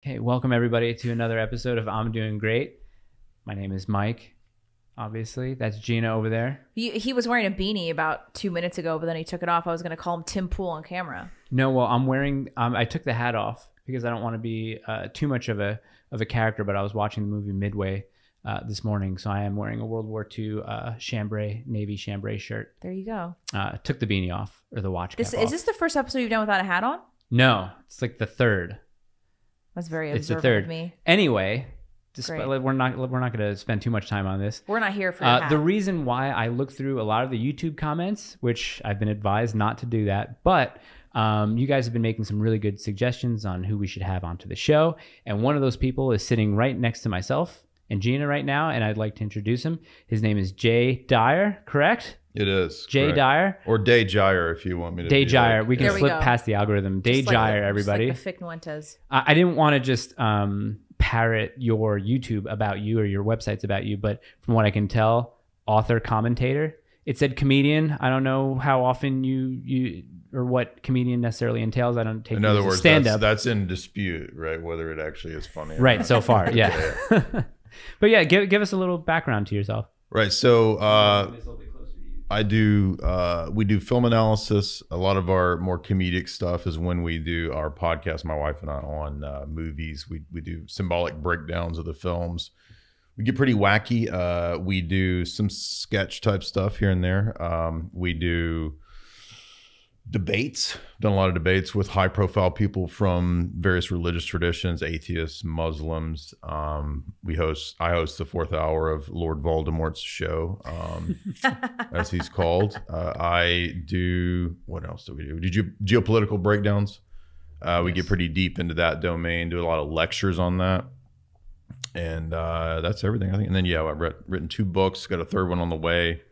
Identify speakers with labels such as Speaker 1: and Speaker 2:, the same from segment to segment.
Speaker 1: Okay, welcome everybody to another episode of I'm Doing Great. My name is Mike, obviously. That's Gina over there.
Speaker 2: He was wearing a beanie about 2 minutes ago, but then he took it off. I was going to call him Tim Pool on camera.
Speaker 1: No, well, I'm wearing, I took the hat off because I don't want to be too much of a character, but I was watching the movie Midway this morning, so I am wearing a World War II Navy chambray shirt.
Speaker 2: There you go.
Speaker 1: Took the beanie off, or the watch cap off.
Speaker 2: Is this the first episode you've done without a hat on?
Speaker 1: No, it's like the third.
Speaker 2: That's very
Speaker 1: It's the
Speaker 2: observant
Speaker 1: third.
Speaker 2: of me.
Speaker 1: Anyway,
Speaker 2: Great.
Speaker 1: we're not going to spend too much time on this.
Speaker 2: We're not here for your hat.
Speaker 1: The reason why I look through a lot of the YouTube comments, which I've been advised not to do that, but you guys have been making some really good suggestions on who we should have onto the show. And one of those people is sitting right next to myself and Gina right now, and I'd like to introduce him. His name is Jay Dyer, correct?
Speaker 3: It is.
Speaker 1: Jay
Speaker 3: correct.
Speaker 1: Dyer.
Speaker 3: Or Day Dyer if you want me to.
Speaker 1: Day Dyer. We can
Speaker 2: There we
Speaker 1: slip
Speaker 2: go.
Speaker 1: past the algorithm. Day
Speaker 2: Just like
Speaker 1: Dyer,
Speaker 2: the-
Speaker 1: everybody.
Speaker 2: Just like the Fic Nuentes.
Speaker 1: I didn't want to just parrot your YouTube about you or your websites about you, but from what I can tell, author, commentator. It said comedian. I don't know how often you or what comedian necessarily entails. I don't take
Speaker 3: In
Speaker 1: you
Speaker 3: other
Speaker 1: as a
Speaker 3: words,
Speaker 1: stand-up.
Speaker 3: that's in dispute, right? Whether it actually is funny. Or
Speaker 1: Right,
Speaker 3: not.
Speaker 1: so far, yeah. But yeah, give us a little background to yourself.
Speaker 3: Right. So I do. We do film analysis. A lot of our more comedic stuff is when we do our podcast. My wife and I on movies. We do symbolic breakdowns of the films. We get pretty wacky. We do some sketch type stuff here and there. We do debates. Done a lot of debates with high profile people from various religious traditions, atheists, Muslims. I host the fourth hour of Lord Voldemort's show, as he's called. I do, what else do we do? Geopolitical breakdowns. We get pretty deep into that domain, do a lot of lectures on that. And that's everything, I think. And then, yeah, I've written 2 books, got a third one on the way.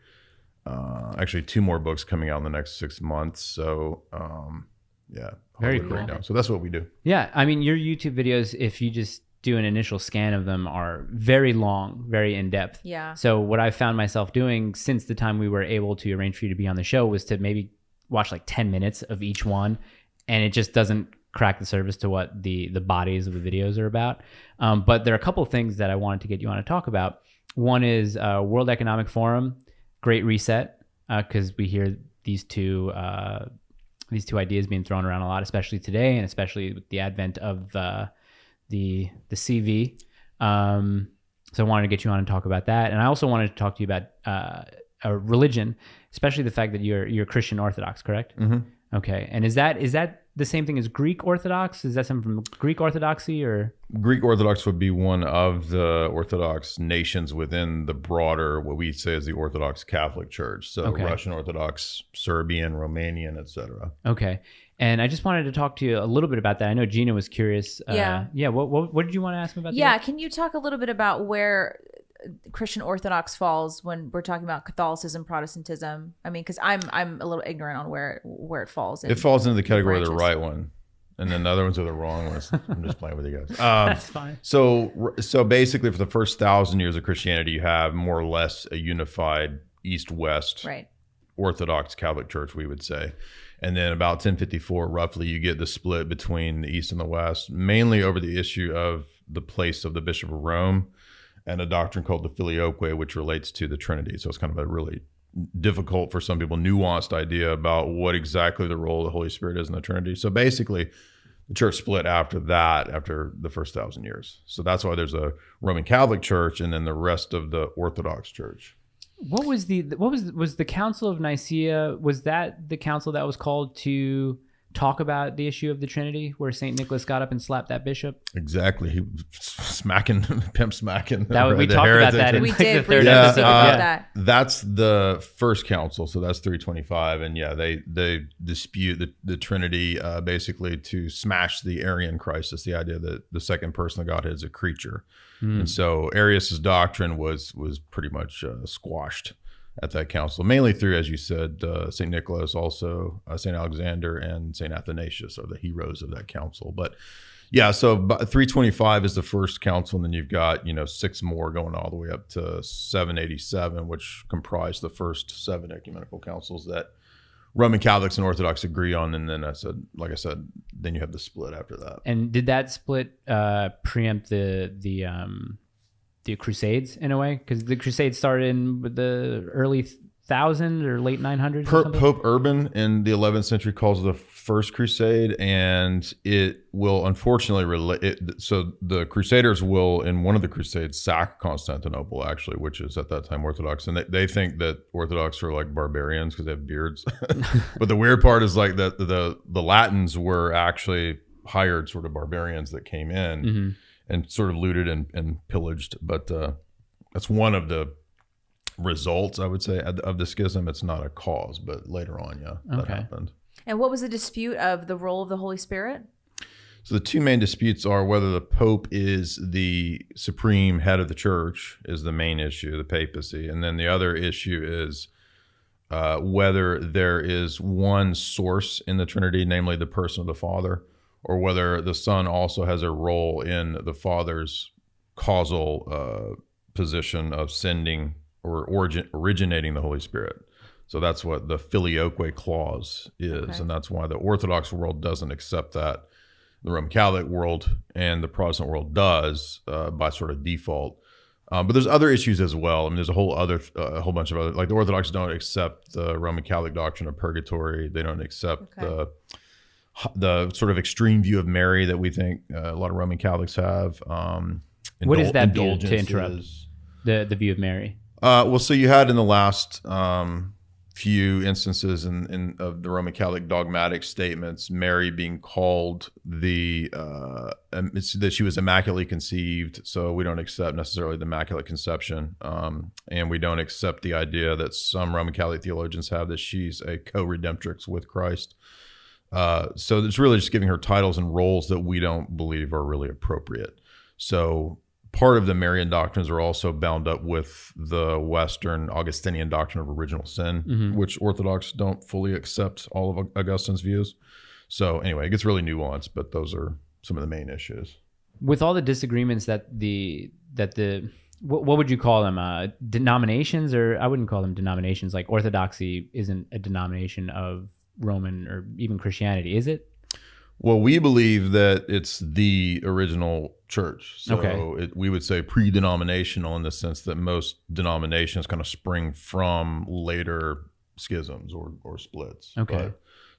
Speaker 3: Actually 2 more books coming out in the next 6 months. So, yeah.
Speaker 1: Very
Speaker 3: Hollywood
Speaker 1: cool.
Speaker 3: Breakdown. So that's what we do.
Speaker 1: Yeah, I mean, your YouTube videos, if you just do an initial scan of them, are very long, very in-depth.
Speaker 2: Yeah.
Speaker 1: So what I found myself doing since the time we were able to arrange for you to be on the show was to maybe watch like 10 minutes of each one, and it just doesn't crack the surface to what the bodies of the videos are about. But there are a couple of things that I wanted to get you on to talk about. One is World Economic Forum, Great Reset, because we hear these two ideas being thrown around a lot, especially today, and especially with the advent of the CV. So I wanted to get you on and talk about that, and I also wanted to talk to you about religion, especially the fact that you're Christian Orthodox, correct?
Speaker 3: Mm-hmm.
Speaker 1: Okay, and is that the same thing as Greek Orthodox? Is that something from Greek Orthodoxy, or?
Speaker 3: Greek Orthodox would be one of the Orthodox nations within the broader, what we say is the Orthodox Catholic Church. So
Speaker 1: Okay.
Speaker 3: Russian Orthodox, Serbian, Romanian, etc.
Speaker 1: Okay, and I just wanted to talk to you a little bit about that. I know Gina was curious.
Speaker 2: Yeah.
Speaker 1: Yeah. What did you want to ask me about?
Speaker 2: Yeah. Can you talk a little bit about where Christian Orthodox falls when we're talking about Catholicism, Protestantism? I mean, because I'm a little ignorant on where it falls.
Speaker 3: It falls into the category of the
Speaker 2: branches.
Speaker 3: right one, and then the other ones are the wrong ones. I'm just playing with you guys.
Speaker 1: That's fine.
Speaker 3: So basically, for the first 1,000 years of Christianity, you have more or less a unified East-West
Speaker 2: Right.
Speaker 3: Orthodox Catholic Church, we would say. And then about 1054, roughly, you get the split between the East and the West, mainly over the issue of the place of the Bishop of Rome and a doctrine called the Filioque, which relates to the Trinity. So it's kind of a really difficult, for some people, nuanced idea about what exactly the role of the Holy Spirit is in the Trinity. So basically, the church split after that, after the first 1,000 years. So that's why there's a Roman Catholic Church and then the rest of the Orthodox Church.
Speaker 1: What was the Council of Nicaea? Was that the council that was called to talk about the issue of the Trinity, where St. Nicholas got up and slapped that bishop?
Speaker 3: Exactly. He was pimp smacking.
Speaker 1: We
Speaker 3: the
Speaker 1: talked about
Speaker 3: heretics.
Speaker 1: that in
Speaker 2: We
Speaker 1: like the
Speaker 2: did
Speaker 1: third
Speaker 2: briefly
Speaker 1: episode.
Speaker 2: speak about
Speaker 1: Yeah.
Speaker 2: that.
Speaker 3: That's the first council, so that's 325, and yeah, they dispute the Trinity basically to smash the Arian crisis, the idea that the second person of Godhead is a creature, and so Arius's doctrine was pretty much squashed at that council, mainly through, as you said, St. Nicholas, also St. Alexander, and St. Athanasius are the heroes of that council. But yeah, so 325 is the first council, and then you've got 6 more going all the way up to 787, which comprise the first 7 ecumenical councils that Roman Catholics and Orthodox agree on, and then like I said, then you have the split after that.
Speaker 1: And did that split preempt the Crusades in a way? Because the Crusades started in the early 1000s or late 900s.
Speaker 3: Pope Urban in the 11th century calls it the First Crusade, and it will unfortunately so the Crusaders will, in one of the Crusades, sack Constantinople, actually, which is at that time Orthodox, and they think that Orthodox are like barbarians because they have beards. But the weird part is like that the Latins were actually hired sort of barbarians that came in and sort of looted and pillaged. But that's one of the results, I would say, of the schism. It's not a cause, but later on, that happened.
Speaker 2: And what was the dispute of the role of the Holy Spirit?
Speaker 3: So the two main disputes are whether the Pope is the supreme head of the church is the main issue, the papacy. And then the other issue is whether there is one source in the Trinity, namely the person of the Father, or whether the Son also has a role in the Father's causal position of sending or originating the Holy Spirit. So that's what the filioque clause is, and that's why the Orthodox world doesn't accept that. The Roman Catholic world and the Protestant world does by sort of default. But there's other issues as well. I mean, there's a whole bunch of other, like the Orthodox don't accept the Roman Catholic doctrine of purgatory. They don't accept the sort of extreme view of Mary that we think a lot of Roman Catholics have.
Speaker 1: What is that view, to interrupt? The view of Mary?
Speaker 3: Well, so you had in the last few instances of the Roman Catholic dogmatic statements, Mary being called that she was immaculately conceived. So we don't accept necessarily the Immaculate Conception, and we don't accept the idea that some Roman Catholic theologians have that she's a co-redemptrix with Christ. So it's really just giving her titles and roles that we don't believe are really appropriate. So part of the Marian doctrines are also bound up with the Western Augustinian doctrine of original sin, which Orthodox don't fully accept all of Augustine's views. So anyway, it gets really nuanced, but those are some of the main issues.
Speaker 1: With all the disagreements that what would you call them? Denominations, or I wouldn't call them denominations. Like Orthodoxy isn't a denomination of Roman or even Christianity, is it?
Speaker 3: Well, we believe that it's the original church. So we would say pre-denominational in the sense that most denominations kind of spring from later schisms or splits.
Speaker 1: Okay.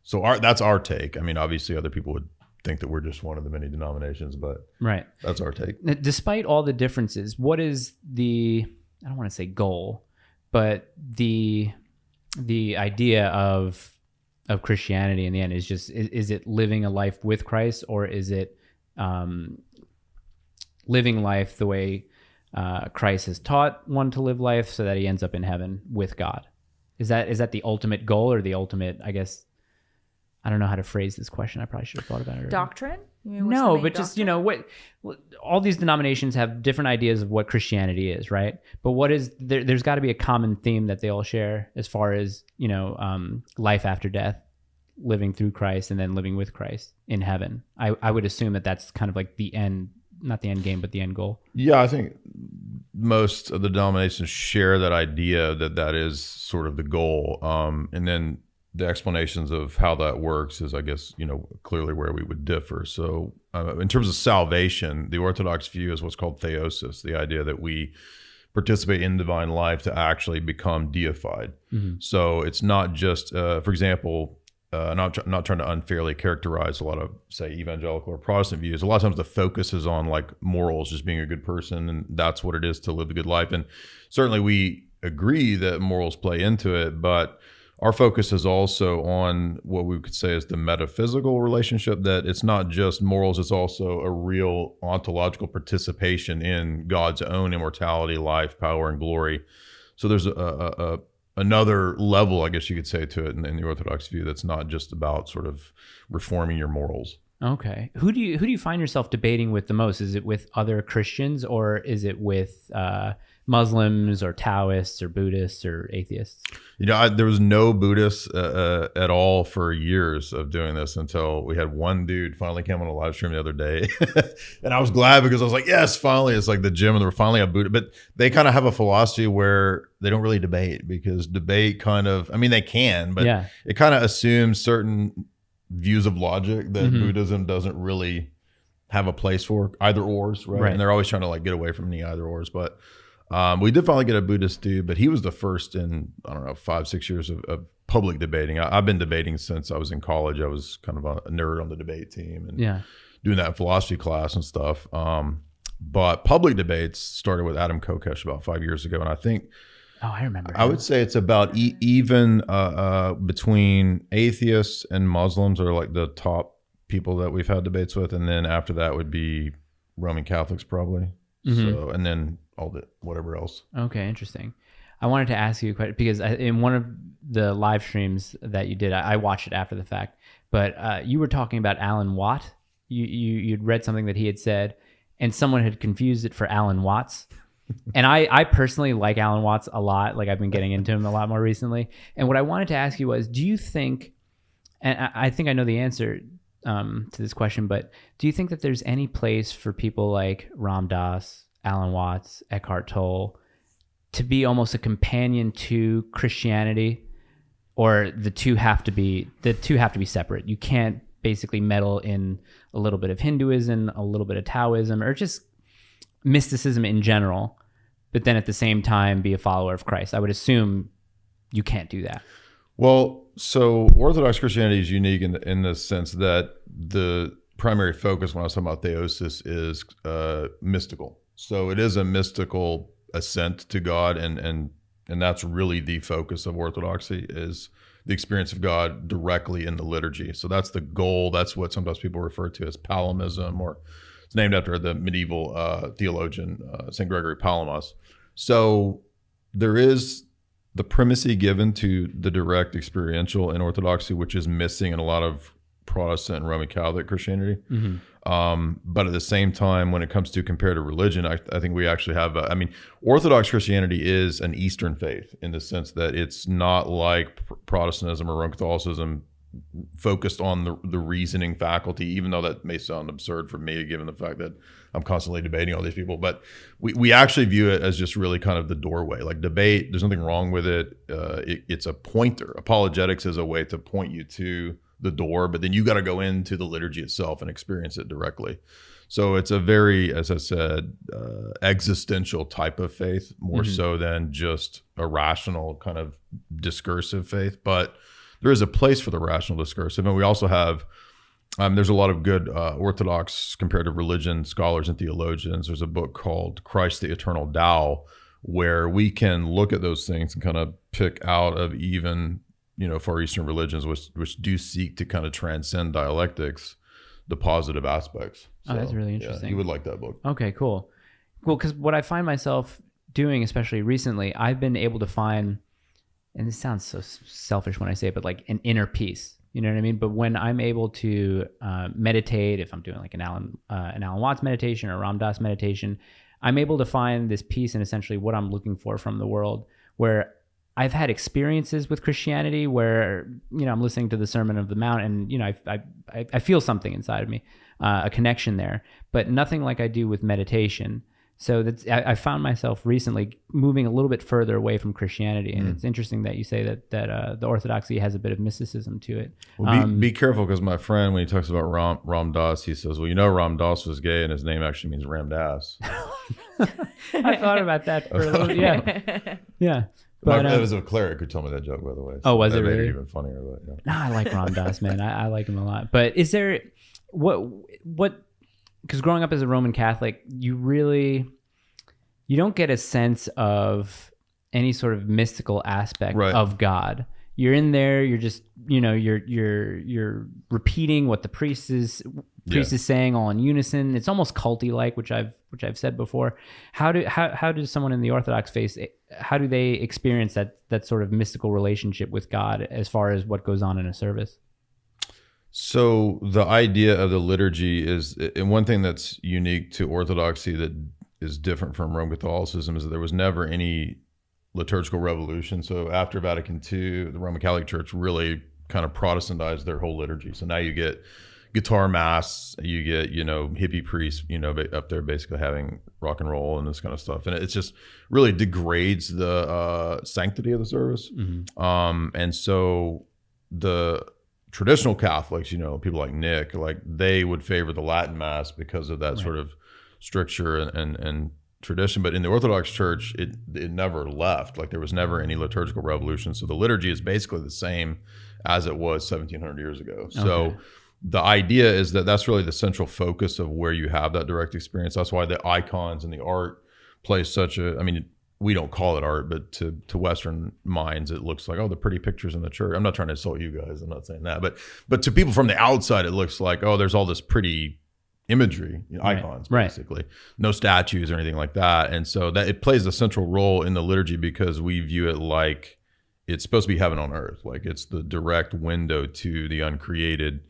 Speaker 3: So that's our take. I mean, obviously other people would think that we're just one of the many denominations, but that's our take.
Speaker 1: Despite all the differences, what is I don't want to say goal, but the idea of Christianity in the end is it living a life with Christ, or is it living life the way Christ has taught one to live life so that he ends up in heaven with God? Is that the ultimate goal, or the ultimate, I guess, I don't know how to phrase this question. I probably should have thought about it.
Speaker 2: Doctrine?
Speaker 1: No, but just, what all these denominations have different ideas of what Christianity is, right? But what is there's got to be a common theme that they all share as far as, life after death, living through Christ and then living with Christ in heaven. I would assume that that's kind of like the end, not the end game, but the end goal.
Speaker 3: Yeah, I think most of the denominations share that idea that is sort of the goal. And then the explanations of how that works is, I guess, clearly where we would differ. So in terms of salvation, the Orthodox view is what's called Theosis, the idea that we participate in divine life to actually become deified. So it's not just, for example, not trying to unfairly characterize a lot of, say, evangelical or Protestant views. A lot of times the focus is on like morals, just being a good person, and that's what it is to live a good life. And certainly we agree that morals play into it, but our focus is also on what we could say is the metaphysical relationship, that it's not just morals, it's also a real ontological participation in God's own immortality, life, power, and glory. So there's another level, I guess you could say, to it in the Orthodox view that's not just about sort of reforming your morals.
Speaker 1: Okay. Who do you find yourself debating with the most? Is it with other Christians, or is it with Muslims or Taoists or Buddhists or atheists?
Speaker 3: There was no Buddhists at all for years of doing this until we had one dude finally came on a live stream the other day. And I was glad because I was like, yes, finally. It's like the gym and they're finally a Buddha. But they kind of have a philosophy where they don't really debate, because debate they can, but it kind of assumes certain views of logic that Buddhism doesn't really have a place for, either ors, right? And they're always trying to like get away from the either ors. But we did finally get a Buddhist dude, but he was the first in, 5-6 years of public debating. I've been debating since I was in college. I was kind of a nerd on the debate team and doing that in philosophy class and stuff. But public debates started with Adam Kokesh about 5 years ago. And I think,
Speaker 1: I remember.
Speaker 3: I would say it's about even between atheists and Muslims are like the top people that we've had debates with. And then after that would be Roman Catholics probably. So, and then all the whatever else.
Speaker 1: Okay, interesting. I wanted to ask you a question because in one of the live streams that you did, I watched it after the fact, but you were talking about Alan Watt. You'd read something that he had said, and someone had confused it for Alan Watts. And I personally like Alan Watts a lot. Like I've been getting into him a lot more recently. And what I wanted to ask you was, do you think, and I think I know the answer to this question, but do you think that there's any place for people like Ram Dass, Alan Watts, Eckhart Tolle to be almost a companion to Christianity, or the two have to be separate? You can't basically meddle in a little bit of Hinduism, a little bit of Taoism, or just mysticism in general, but then at the same time be a follower of Christ. I would assume you can't do that.
Speaker 3: Well, so Orthodox Christianity is unique in the sense that the primary focus when I was talking about theosis is mystical. So it is a mystical ascent to God, and that's really the focus of Orthodoxy, is the experience of God directly in the liturgy. So that's the goal. That's what sometimes people refer to as Palimism, or it's named after the medieval theologian, St. Gregory Palamas. So there is the primacy given to the direct experiential in Orthodoxy, which is missing in a lot of Protestant and Roman Catholic Christianity. But at the same time, when it comes to comparative religion, I think we actually have, Orthodox Christianity is an Eastern faith in the sense that it's not like Protestantism or Roman Catholicism focused on the reasoning faculty, even though that may sound absurd for me, given the fact that I'm constantly debating all these people. But we actually view it as just really kind of the doorway. Like debate, there's nothing wrong with it. It's a pointer. Apologetics is a way to point you to the door, but then you got to go into the liturgy itself and experience it directly. So it's a very, as I said, existential type of faith, more so than just a rational kind of discursive faith. But there is a place for the rational discursive. And we also have, there's a lot of good Orthodox comparative religion scholars and theologians. There's a book called Christ the Eternal Tao, where we can look at those things and kind of pick out of even, Far Eastern religions, which do seek to kind of transcend dialectics, the positive aspects.
Speaker 1: So, that's really interesting.
Speaker 3: You would like that book.
Speaker 1: Okay, cool. Well, because what I find myself doing, especially recently, I've been able to find, and this sounds so selfish when I say it, but like an inner peace. You know what I mean? But when I'm able to meditate, if I'm doing like an Alan Watts meditation or a Ram Dass meditation, I'm able to find this peace in essentially what I'm looking for from the world, where I've had experiences with Christianity where, I'm listening to the Sermon on the Mount and, I feel something inside of me, a connection there, but nothing like I do with meditation. So I found myself recently moving a little bit further away from Christianity. And it's interesting that you say that the Orthodoxy has a bit of mysticism to it.
Speaker 3: Well, be careful, because my friend, when he talks about Ram Dass, he says, well, Ram Dass was gay and his name actually means Ram Dass.
Speaker 1: I thought about that for a little bit. Yeah.
Speaker 3: But it was a cleric who told me that joke, by the way.
Speaker 1: So was it really?
Speaker 3: Made it even funnier. But, yeah.
Speaker 1: No, I like Ram Dass, man. I like him a lot. But is there what? Because growing up as a Roman Catholic, you don't get a sense of any sort of mystical aspect of God. You're in there. You're just you're repeating what the priest is saying all in unison. It's almost culty like, which I've said before. How does someone in the Orthodox faith, how do they experience that sort of mystical relationship with God as far as what goes on in a service?
Speaker 3: So the idea of the liturgy is, and one thing that's unique to Orthodoxy that is different from Roman Catholicism is that there was never any liturgical revolution. So after Vatican II, the Roman Catholic Church really kind of Protestantized their whole liturgy. So now you get guitar mass, you get, hippie priests, up there basically having rock and roll and this kind of stuff. And it's just really degrades the sanctity of the service. And so the traditional Catholics, people like Nic, like they would favor the Latin mass because of that sort of stricture and tradition. But in the Orthodox Church, it never left. Like there was never any liturgical revolution. So the liturgy is basically the same as it was 1700 years ago. So the idea is that that's really the central focus of where you have that direct experience. That's why the icons and the art play such a, I mean, we don't call it art, but to Western minds, it looks like, oh, the pretty pictures in the church. I'm not trying to insult you guys. I'm not saying that. But to people from the outside, it looks like, oh, there's all this pretty imagery, icons, basically. No statues or anything like that. And so that it plays a central role in the liturgy because we view it like it's supposed to be heaven on earth. Like it's the direct window to the uncreated.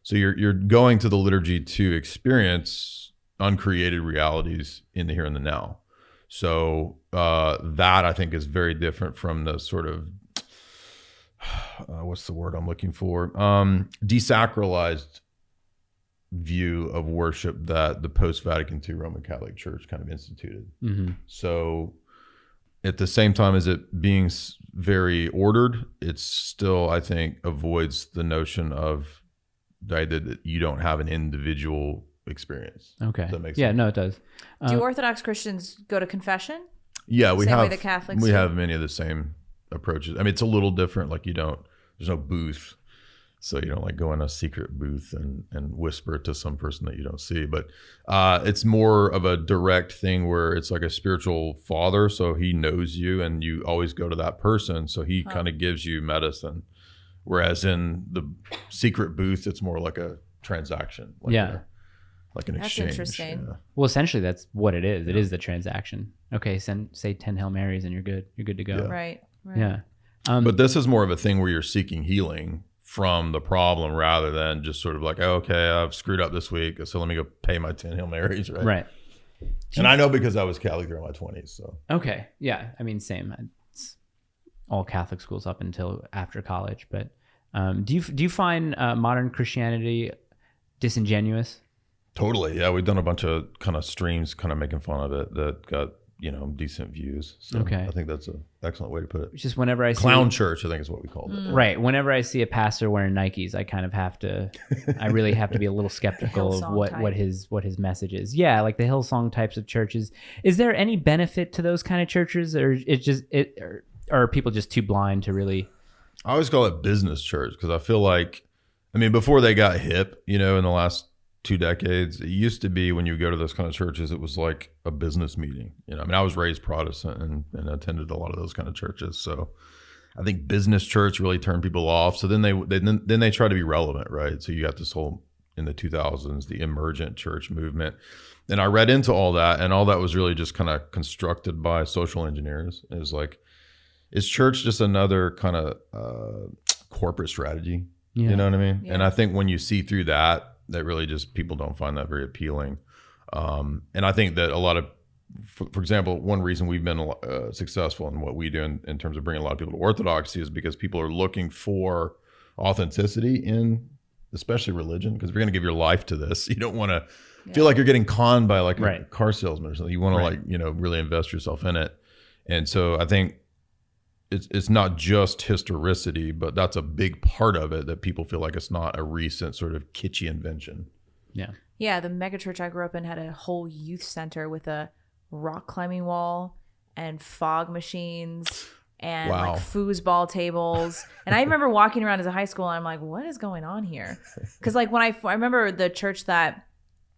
Speaker 3: So you're going to the liturgy to experience uncreated realities in the here and the now. So that I think is very different from the sort of what's the word I'm looking for? Desacralized view of worship that the post-Vatican II Roman Catholic Church kind of instituted. So at the same time as it being very ordered, it's still, I think, avoids the notion of the idea that you don't have an individual experience.
Speaker 1: Okay.
Speaker 3: Does that make sense?
Speaker 1: Yeah, no, it does.
Speaker 2: Do Orthodox Christians go to confession?
Speaker 3: Yeah, we
Speaker 2: Same
Speaker 3: have.
Speaker 2: way the Catholics
Speaker 3: we
Speaker 2: do?
Speaker 3: have many of the same approaches. I mean, it's a little different. Like there's no booth, so you don't like go in a secret booth and whisper to some person that you don't see. But it's more of a direct thing where it's like a spiritual father, so he knows you, and you always go to that person, so he kind of gives you medicine. Whereas in the secret booth, it's more like a transaction. Like like an exchange.
Speaker 2: That's interesting.
Speaker 3: Yeah.
Speaker 1: Well, essentially, that's what it is. It is the transaction. Okay, say 10 Hail Marys and you're good. You're good to go.
Speaker 3: Yeah.
Speaker 2: Right.
Speaker 1: Yeah.
Speaker 3: But this is more of a thing where you're seeking healing from the problem rather than just sort of like, oh, okay, I've screwed up this week, so let me go pay my 10 Hail Marys, right?
Speaker 1: Right.
Speaker 3: And I know because I was Catholic during my 20s. So
Speaker 1: Okay. Yeah. I mean, same. It's all Catholic schools up until after college. But do you find modern Christianity disingenuous?
Speaker 3: Totally. Yeah, we've done a bunch of kind of streams kind of making fun of it that got, decent views. So
Speaker 1: Okay.
Speaker 3: I think that's an excellent way to put it.
Speaker 1: It's just whenever I see
Speaker 3: Clown church, I think is what we called it.
Speaker 1: Right. Whenever I see a pastor wearing Nikes, I kind of have to, I really have to be a little skeptical of
Speaker 2: Hillsong
Speaker 1: what his message is. Yeah. Like the Hillsong types of churches. Is there any benefit to those kind of churches, or or are people just too blind to really?
Speaker 3: I always call it business church because I feel like, before they got hip, in the last 2 decades, it used to be when you go to those kind of churches, it was like a business meeting. I was raised Protestant and attended a lot of those kind of churches. So I think business church really turned people off. So then they try to be relevant, right? So you got this whole, in the 2000s, the emergent church movement. And I read into all that, and all that was really just kind of constructed by social engineers. It was like, is church just another kind of corporate strategy?
Speaker 1: Yeah.
Speaker 3: You know what I mean?
Speaker 2: Yeah.
Speaker 3: And I think when you see through that really just people don't find that very appealing. And I think that a lot of, for example, one reason we've been successful in what we do in terms of bringing a lot of people to Orthodoxy is because people are looking for authenticity in especially religion, because if you're going to give your life to this, you don't want to feel like you're getting conned by like a car salesman or something. You want to really invest yourself in it. And so I think it's not just historicity, but that's a big part of it, that people feel like it's not a recent sort of kitschy invention.
Speaker 1: Yeah.
Speaker 2: Yeah, the megachurch I grew up in had a whole youth center with a rock climbing wall and fog machines and like foosball tables. And I remember walking around as a high school and I'm like, what is going on here? Because like when I remember the church that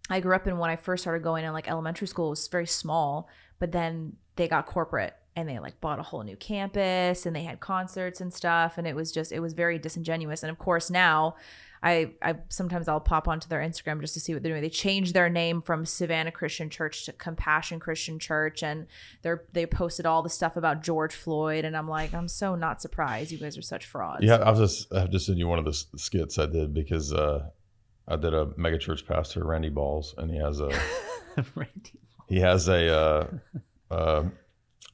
Speaker 2: I grew up in when I first started going in like elementary school was very small, but then they got corporate. And they like bought a whole new campus and they had concerts and stuff. And it was very disingenuous. And of course now I sometimes I'll pop onto their Instagram just to see what they're doing. They changed their name from Savannah Christian Church to Compassion Christian Church. And they posted all the stuff about George Floyd. And I'm like, I'm so not surprised. You guys are such frauds.
Speaker 3: Yeah. I have just sent you one of the skits I did because I did a megachurch pastor, Randy Balls, and he has a,
Speaker 1: Randy.
Speaker 3: He has a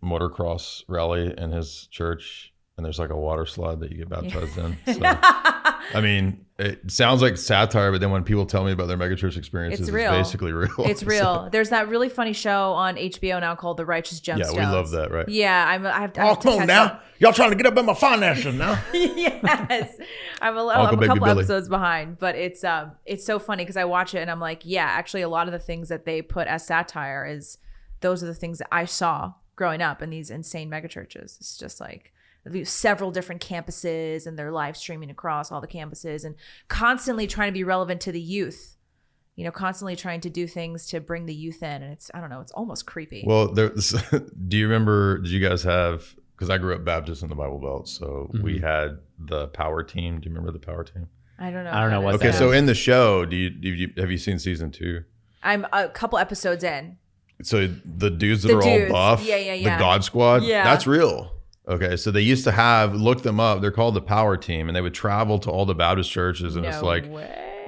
Speaker 3: motocross rally in his church, and there's like a water slide that you get baptized in. So, I mean, it sounds like satire, but then when people tell me about their megachurch experiences, it's basically real.
Speaker 2: It's real. So, there's that really funny show on HBO now called The Righteous Gemstones.
Speaker 3: Yeah, we love that, right?
Speaker 2: Yeah, I have to
Speaker 3: come on now. Y'all trying to get up in my finances now.
Speaker 2: Yes. I'm a couple episodes behind, but it's so funny because I watch it and I'm like, yeah, actually a lot of the things that they put as satire those are the things that I saw growing up in these insane megachurches. It's just like several different campuses and they're live streaming across all the campuses and constantly trying to be relevant to the youth, constantly trying to do things to bring the youth in. And I don't know, it's almost creepy.
Speaker 3: Well, do you remember, did you guys have, because I grew up Baptist in the Bible Belt, so we had the Power Team. Do you remember the Power Team?
Speaker 2: I don't know.
Speaker 1: I don't know what.
Speaker 3: Okay, so in the show, have you seen season 2?
Speaker 2: I'm a couple episodes in.
Speaker 3: So the dudes that are all buff, the God Squad, that's real. Okay, so they used to look them up. They're called the Power Team, and they would travel to all the Baptist churches, and it's like,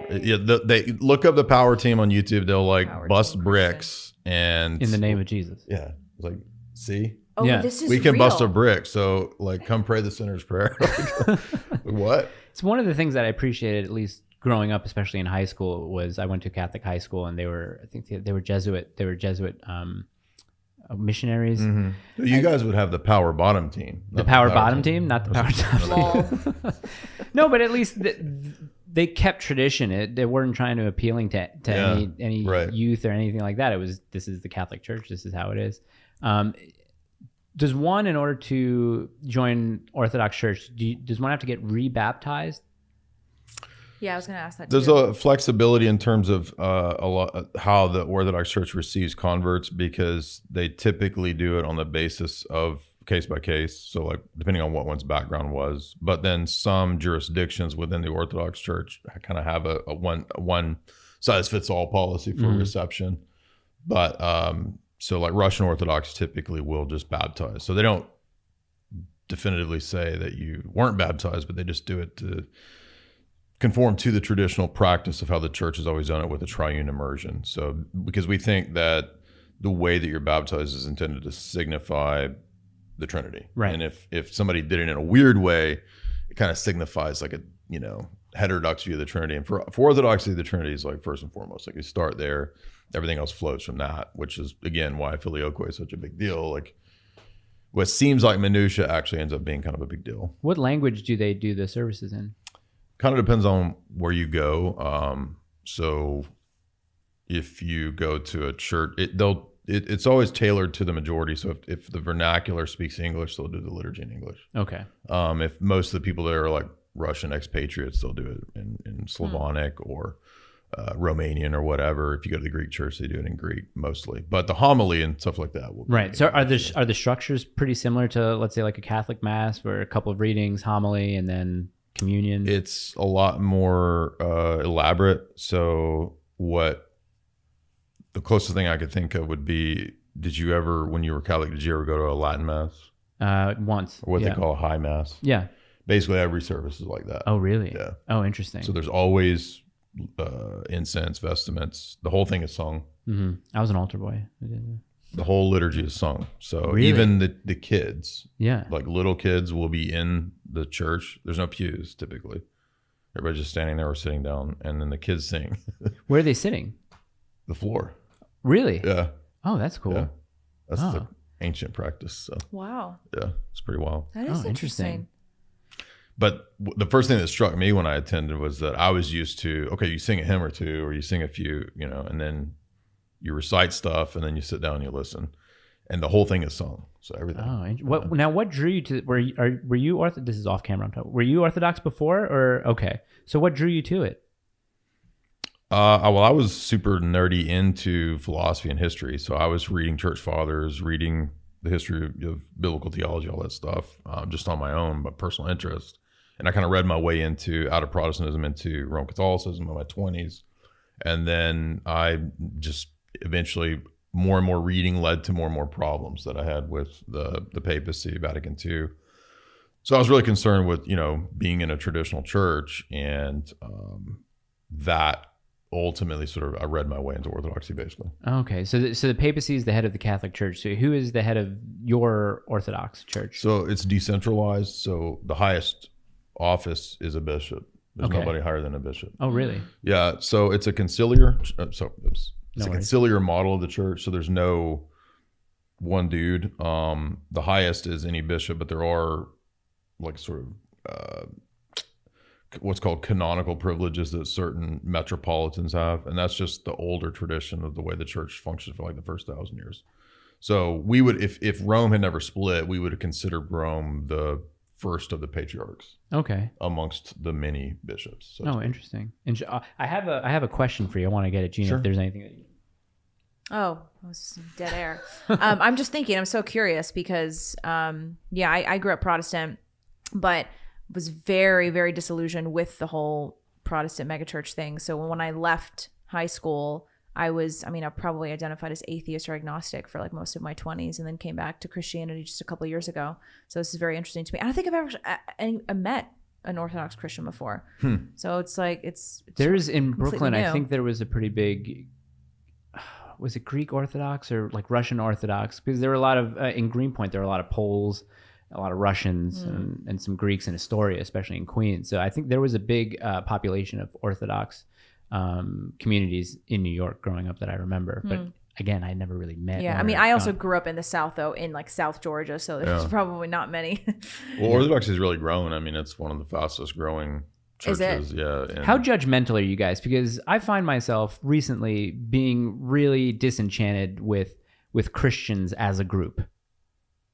Speaker 3: they look up the Power Team on YouTube. They'll like bust bricks and
Speaker 1: in the name of Jesus.
Speaker 3: Yeah, it's like, see,
Speaker 2: this is
Speaker 3: we can
Speaker 2: real.
Speaker 3: bust a brick. So like, come pray the sinner's prayer. What?
Speaker 1: It's one of the things that I appreciated, at least growing up, especially in high school, was I went to Catholic high school, and I think they were Jesuit. They were Jesuit missionaries.
Speaker 3: Mm-hmm. You guys would have the Power Bottom Team.
Speaker 1: The Power Bottom team, not the Power Top team. No, but at least they kept tradition. They weren't trying to appealing to any youth or anything like that. It was, this is the Catholic Church. This is how it is. Does one, in order to join Orthodox Church, does one have to get rebaptized?
Speaker 2: Yeah, I was going to ask that.
Speaker 3: There's a flexibility in terms of how the Orthodox Church receives converts, because they typically do it on the basis of case by case. So like depending on what one's background was, but then some jurisdictions within the Orthodox Church kind of have a one size fits all policy for reception. But so like Russian Orthodox typically will just baptize. So they don't definitively say that you weren't baptized, but they just do it to conform to the traditional practice of how the church has always done it with a triune immersion. So because we think that the way that you're baptized is intended to signify the Trinity.
Speaker 1: Right.
Speaker 3: And if somebody did it in a weird way, it kind of signifies like a, heterodox view of the Trinity. And for Orthodoxy, the Trinity is like first and foremost, like you start there, everything else flows from that, which is again why filioque is such a big deal. Like what seems like minutia actually ends up being kind of a big deal.
Speaker 1: What language do they do the services in?
Speaker 3: Kind of depends on where you go. So if you go to a church, it's always tailored to the majority. So if the vernacular speaks English, they'll do the liturgy in English.
Speaker 1: Okay.
Speaker 3: If most of the people there are like Russian expatriates, they'll do it in Slavonic or Romanian or whatever. If you go to the Greek church, they do it in Greek mostly. But the homily and stuff like that will be
Speaker 1: right. So are the structures pretty similar to, let's say, like a Catholic Mass, where a couple of readings, homily, and then communion?
Speaker 3: It's a lot more elaborate. So what the closest thing I could think of would be, did you ever, when you were Catholic, did you ever go to a Latin Mass?
Speaker 1: Once.
Speaker 3: Or what they call a high Mass?
Speaker 1: Yeah.
Speaker 3: Basically every service is like that.
Speaker 1: Oh, really?
Speaker 3: Yeah.
Speaker 1: Oh, interesting.
Speaker 3: So there's always incense, vestments. The whole thing is sung.
Speaker 1: Mm-hmm. I was an altar boy.
Speaker 3: The whole liturgy is sung. So
Speaker 1: really?
Speaker 3: Even the kids,
Speaker 1: like
Speaker 3: little kids will be in the church. There's no pews typically. Everybody's just standing there or sitting down, and then the kids sing.
Speaker 1: Where are they sitting?
Speaker 3: The floor.
Speaker 1: Really?
Speaker 3: Yeah.
Speaker 1: Oh, that's cool.
Speaker 3: Yeah. That's the ancient practice. So.
Speaker 2: Wow.
Speaker 3: Yeah, it's pretty wild.
Speaker 2: That is interesting.
Speaker 3: But the first thing that struck me when I attended was that I was used to, okay, you sing a hymn or two, or you sing a few, and then you recite stuff, and then you sit down and you listen, and the whole thing is sung. So everything.
Speaker 1: Oh, what drew you to? Were you Orthodox? This is off camera. I'm talking. Were you Orthodox before, or okay? So what drew you to it?
Speaker 3: Well, I was super nerdy into philosophy and history, so I was reading church fathers, reading the history of biblical theology, all that stuff, just on my own, but personal interest. And I kind of read my way out of Protestantism into Roman Catholicism in my 20s. And then I just eventually, more and more reading led to more and more problems that I had with the papacy, Vatican II. So I was really concerned with, being in a traditional church, and that ultimately I read my way into Orthodoxy, basically.
Speaker 1: Okay, so the papacy is the head of the Catholic Church. So who is the head of your Orthodox Church?
Speaker 3: So it's decentralized. So the highest office is a bishop. There's nobody higher than a bishop.
Speaker 1: Oh, really?
Speaker 3: Yeah. So it's a conciliar. It's a conciliar model of the church. So there's no one dude. The highest is any bishop, but there are like sort of what's called canonical privileges that certain metropolitans have, and that's just the older tradition of the way the church functioned for like the first 1,000 years. So we would, if Rome had never split, we would have considered Rome the first of the patriarchs. Okay. Amongst the many bishops.
Speaker 1: So interesting. And I have a question for you. I want to get at Gina if there's anything that you...
Speaker 2: Oh, it was dead air. I'm just thinking, I'm so curious because, I grew up Protestant, but was very, very disillusioned with the whole Protestant megachurch thing. So when I left high school, I probably identified as atheist or agnostic for like most of my 20s, and then came back to Christianity just a couple of years ago. So this is very interesting to me. I don't think I've ever met an Orthodox Christian before. So it's like,
Speaker 1: there's in Brooklyn, new. I think there was a pretty big, was it Greek Orthodox or like Russian Orthodox? Because there were a lot of, in Greenpoint, there were a lot of Poles, a lot of Russians and some Greeks in Astoria, especially in Queens. So I think there was a big population of Orthodox communities in New York growing up that I remember. But again, I never really met.
Speaker 2: Yeah, I also grew up in the South, though, in like South Georgia. So there's probably not many.
Speaker 3: Well, Orthodox has really grown. It's one of the fastest growing churches.
Speaker 2: Is it?
Speaker 3: Yeah.
Speaker 1: How judgmental are you guys? Because I find myself recently being really disenchanted with Christians as a group.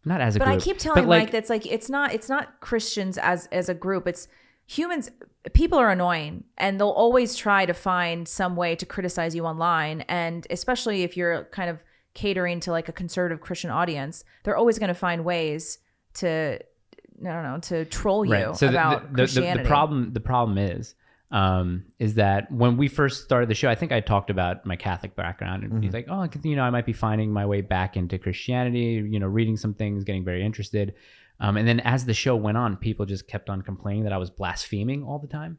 Speaker 1: Not as a group.
Speaker 2: But I keep telling Mike that's like it's not Christians as a group. It's humans. People are annoying, and they'll always try to find some way to criticize you online. And especially if you're kind of catering to like a conservative Christian audience, they're always going to find ways to, to troll you about Christianity.
Speaker 1: The problem is that when we first started the show, I think I talked about my Catholic background, and he's like, oh, I might be finding my way back into Christianity, reading some things, getting very interested. And then as the show went on, people just kept on complaining that I was blaspheming all the time.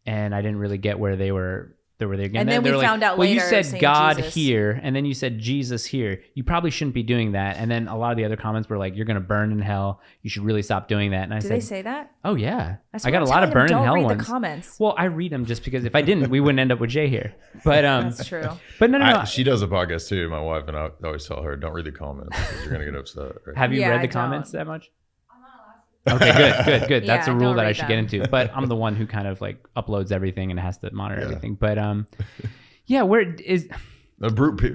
Speaker 1: And I didn't really get where they were again.
Speaker 2: And then we found out later.
Speaker 1: Well, you said God Jesus here, and then you said Jesus here. You probably shouldn't be doing that. And then a lot of the other comments were like, you're going to burn in hell. You should really stop doing that. And I said,
Speaker 2: they say that?
Speaker 1: Oh, yeah. I got a lot of burn in hell ones.
Speaker 2: Don't read the comments.
Speaker 1: Well, I read them just because if I didn't, we wouldn't end up with Jay here. But
Speaker 2: that's true.
Speaker 1: But no.
Speaker 3: She does a podcast too, my wife, and I always tell her, don't read the comments because you're going to get upset. Right?
Speaker 1: Have you read the comments that much? Okay, good. That's a rule that I should get into. But I'm the one who kind of like uploads everything and has to monitor everything. But where is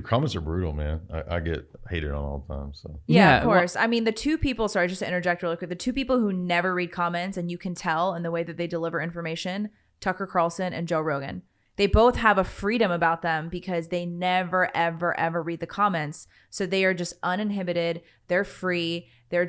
Speaker 3: comments are brutal, man. I get hated on all the time. So
Speaker 2: of course. The two people. Sorry, just to interject really quick. The two people who never read comments, and you can tell in the way that they deliver information: Tucker Carlson and Joe Rogan. They both have a freedom about them because they never, ever, ever read the comments. So they are just uninhibited. They're free. They're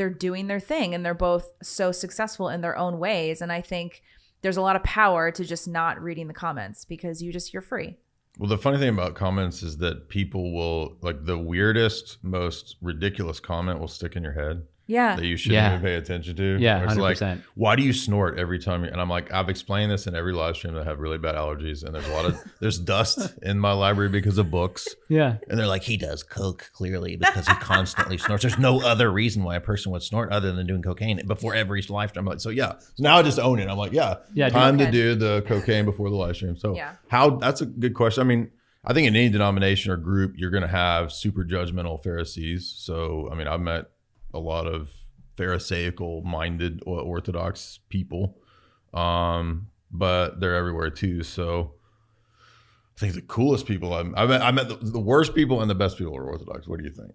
Speaker 2: doing their thing, and they're both so successful in their own ways. And I think there's a lot of power to just not reading the comments because you're free.
Speaker 3: Well, the funny thing about comments is that people will, like, the weirdest, most ridiculous comment will stick in your head.
Speaker 2: Yeah.
Speaker 3: That you shouldn't even pay attention to.
Speaker 1: Yeah, 100%.
Speaker 3: Like, why do you snort every time? And I'm like, I've explained this in every live stream that I have really bad allergies, and there's dust in my library because of books.
Speaker 1: Yeah.
Speaker 4: And they're like, he does coke clearly because he constantly snorts. There's no other reason why a person would snort other than doing cocaine before every live stream. I'm like, so now I just own it. I'm like, time to do the cocaine before the live stream. So that's a good question. I think in any denomination or group, you're going to have super judgmental Pharisees. So, I've met a lot of Pharisaical minded Orthodox people, but they're everywhere too. So I think the coolest people I met the worst people and the best people are Orthodox. What do you think?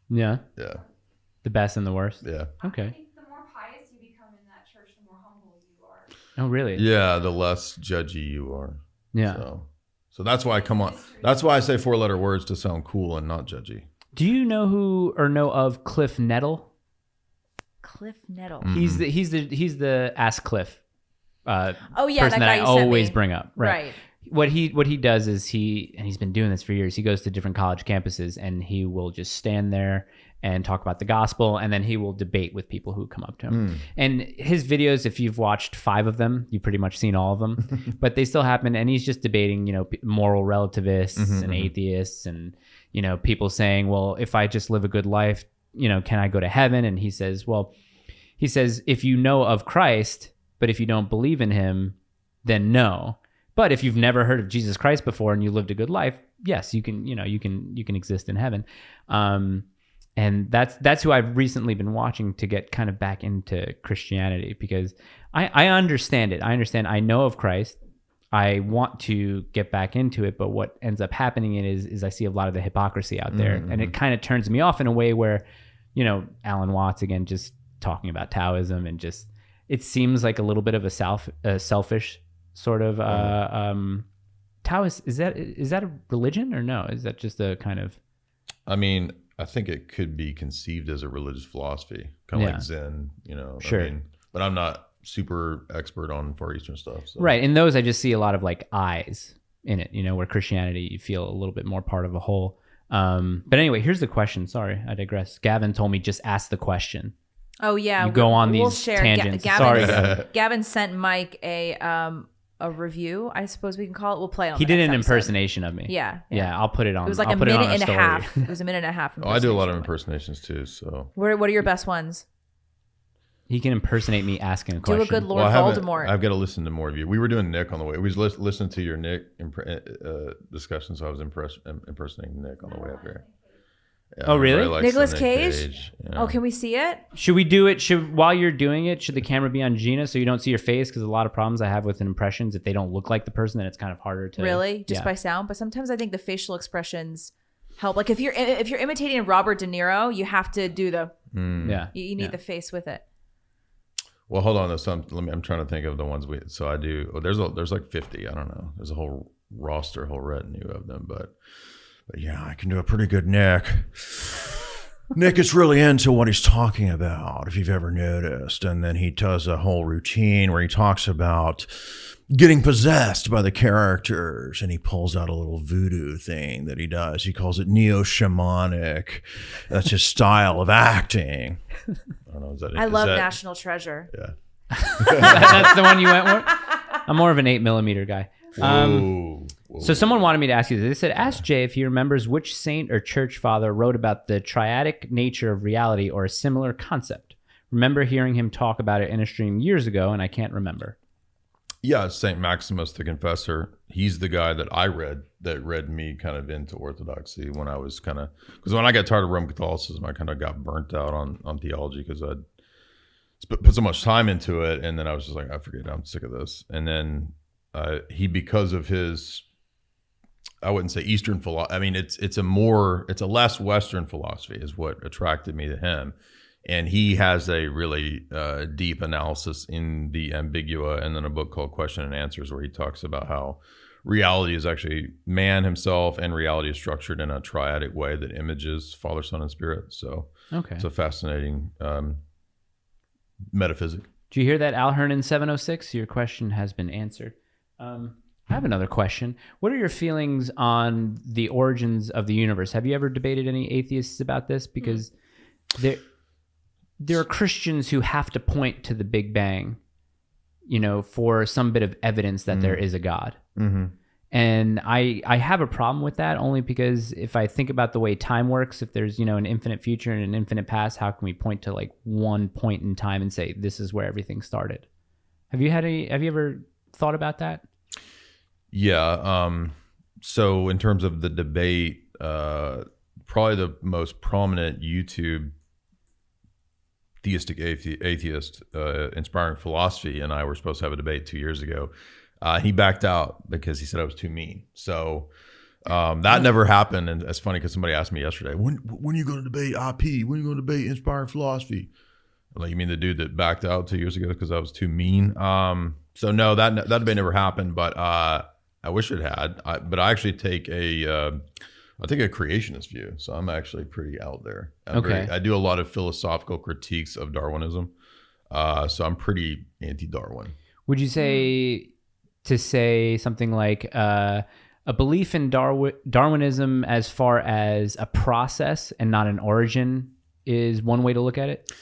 Speaker 1: Yeah.
Speaker 3: The
Speaker 1: best and the worst.
Speaker 3: Yeah.
Speaker 1: Okay.
Speaker 5: I think the more pious you become in that church, the more humble you are.
Speaker 1: Oh, really?
Speaker 3: Yeah, the less judgy you are.
Speaker 1: Yeah.
Speaker 3: So that's why that's why I say 4-letter words to sound cool and not judgy.
Speaker 1: Do you know of Cliff Nettle?
Speaker 2: Cliff Nettle.
Speaker 1: Mm-hmm. He's the Ask Cliff.
Speaker 2: Person
Speaker 1: that I always bring up. Right. what he does is he's been doing this for years. He goes to different college campuses and he will just stand there and talk about the gospel, and then he will debate with people who come up to him. And his videos, if you've watched 5 of them, you've pretty much seen all of them, but they still happen. And he's just debating, you know, moral relativists and atheists, and, you know, people saying, well, if I just live a good life, you know, can I go to heaven? And he says, if you know of Christ, but if you don't believe in him, then no. But if you've never heard of Jesus Christ before and you lived a good life, yes, you can exist in heaven. And that's who I've recently been watching to get kind of back into Christianity, because I understand it. I know of Christ. I want to get back into it, but what ends up happening is I see a lot of the hypocrisy out there, and it kind of turns me off in a way where, you know, Alan Watts again just talking about Taoism, and just it seems like a little bit of a selfish sort of Taoist. Is that a religion or no? Is that just a kind of?
Speaker 3: I mean, I think it could be conceived as a religious philosophy, kind of like Zen, you know.
Speaker 1: Sure.
Speaker 3: I mean, but I'm not super expert on Far Eastern stuff. So.
Speaker 1: Right. In those, I just see a lot of like eyes in it, you know, where Christianity, you feel a little bit more part of a whole. But anyway, here's the question. Sorry, I digress. Gavin told me just ask the question.
Speaker 2: Oh yeah,
Speaker 1: you go on these tangents.
Speaker 2: Gavin sent Mike a review, I suppose we can call it. We'll play on.
Speaker 1: He did an impersonation of me.
Speaker 2: Yeah.
Speaker 1: I'll put it on.
Speaker 2: It was like a minute and a half. It was a minute and a half.
Speaker 3: I do a lot of impersonations too. So
Speaker 2: what are your best ones?
Speaker 1: He can impersonate me asking a question.
Speaker 2: Do a good Lord Voldemort.
Speaker 3: I've got to listen to more of you. We were doing Nick on the way. We was listening to your Nick discussion, so I was impersonating Nick on the way up here. Yeah,
Speaker 1: oh, really?
Speaker 2: Nicolas Cage? Yeah. Oh, can we see it?
Speaker 1: Should we do it? While you're doing it, should the camera be on Gina so you don't see your face? Because a lot of problems I have with impressions, if they don't look like the person, then it's kind of harder to.
Speaker 2: Really? Just by sound? But sometimes I think the facial expressions help. Like if you're imitating Robert De Niro, you have to do the. You need the face with it.
Speaker 3: Well, hold on. I'm trying to think of the ones I do. Oh, there's like 50. I don't know. There's a whole roster, whole retinue of them, but yeah, I can do a pretty good Nick. Nick is really into what he's talking about, if you've ever noticed. And then he does a whole routine where he talks about getting possessed by the characters, and he pulls out a little voodoo thing that he does. He calls it neo-shamanic. That's his style of acting. I don't know.
Speaker 2: I love National Treasure.
Speaker 3: Yeah.
Speaker 1: That's the one you went with? I'm more of an 8mm guy.
Speaker 3: Whoa.
Speaker 1: So someone wanted me to ask you this. They said, ask Jay if he remembers which saint or church father wrote about the triadic nature of reality or a similar concept. Remember hearing him talk about it in a stream years ago, and I can't remember.
Speaker 3: Yeah, St. Maximus the Confessor. He's the guy that I read that read me kind of into Orthodoxy when I was because when I got tired of Roman Catholicism, I kind of got burnt out on theology because I'd put so much time into it, and then I was just like, I forget it, I'm sick of this. And then because of his, I wouldn't say Eastern philosophy. I mean, it's a less Western philosophy is what attracted me to him. And he has a really deep analysis in the Ambigua, and then a book called Question and Answers, where he talks about how reality is actually man himself, and reality is structured in a triadic way that images Father, Son, and Spirit. So it's a fascinating metaphysic.
Speaker 1: Do you hear that, Al Hernan 706? Your question has been answered. I have another question. What are your feelings on the origins of the universe? Have you ever debated any atheists about this? Because there are Christians who have to point to the Big Bang, for some bit of evidence that there is a God.
Speaker 3: Mm-hmm.
Speaker 1: And I have a problem with that, only because if I think about the way time works, if there's, an infinite future and an infinite past, how can we point to like one point in time and say, this is where everything started? Have you ever thought about that?
Speaker 3: Yeah. So in terms of the debate, probably the most prominent YouTube theistic atheist, Inspiring Philosophy, and I were supposed to have a debate 2 years ago. He backed out because he said I was too mean. So that never happened. And it's funny because somebody asked me yesterday, when are you going to debate IP? When are you going to debate Inspiring Philosophy? I'm like, you mean the dude that backed out 2 years ago because I was too mean? So no, that debate never happened, but I wish it had. But I actually take a creationist view. So I'm actually pretty out there. I do a lot of philosophical critiques of Darwinism. So I'm pretty anti-Darwin.
Speaker 1: Would you say to say something like a belief in Darwinism as far as a process and not an origin is one way to look at it?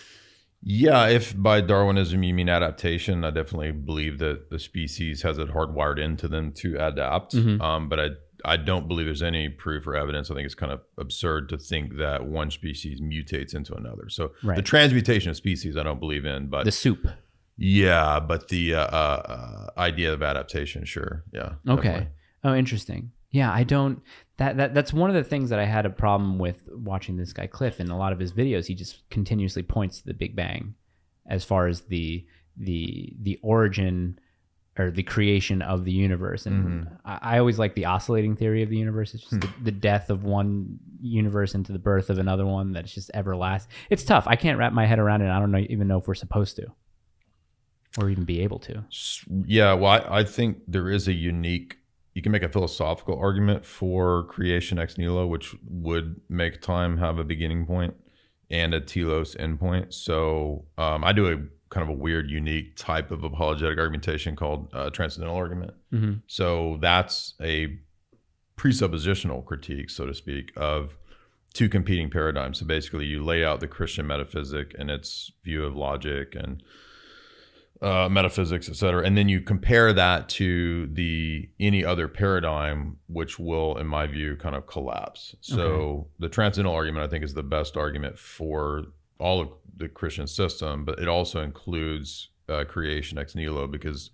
Speaker 3: Yeah, if by Darwinism you mean adaptation, I definitely believe that the species has it hardwired into them to adapt. But I don't believe there's any proof or evidence. I think it's kind of absurd to think that one species mutates into another. So the transmutation of species, I don't believe in. But
Speaker 1: the soup.
Speaker 3: Yeah, but the idea of adaptation, sure. Yeah.
Speaker 1: Okay.
Speaker 3: Definitely.
Speaker 1: Oh, interesting. Yeah, I don't. That's one of the things that I had a problem with watching this guy Cliff. In a lot of his videos, he just continuously points to the Big Bang as far as the origin or the creation of the universe. And I always like the oscillating theory of the universe. It's just the death of one universe into the birth of another one that's just everlasting. It's tough. I can't wrap my head around it. I don't even know if we're supposed to or even be able to.
Speaker 3: Yeah, well, I think there is a unique, you can make a philosophical argument for creation ex nihilo, which would make time have a beginning point and a telos endpoint. So I do a kind of a weird, unique type of apologetic argumentation called transcendental argument. So that's a presuppositional critique, so to speak, of two competing paradigms. So basically you lay out the Christian metaphysic and its view of logic and metaphysics, et cetera. And then you compare that to any other paradigm, which will, in my view, kind of collapse. So the transcendental argument, I think, is the best argument for all of the Christian system, but it also includes creation ex nihilo, because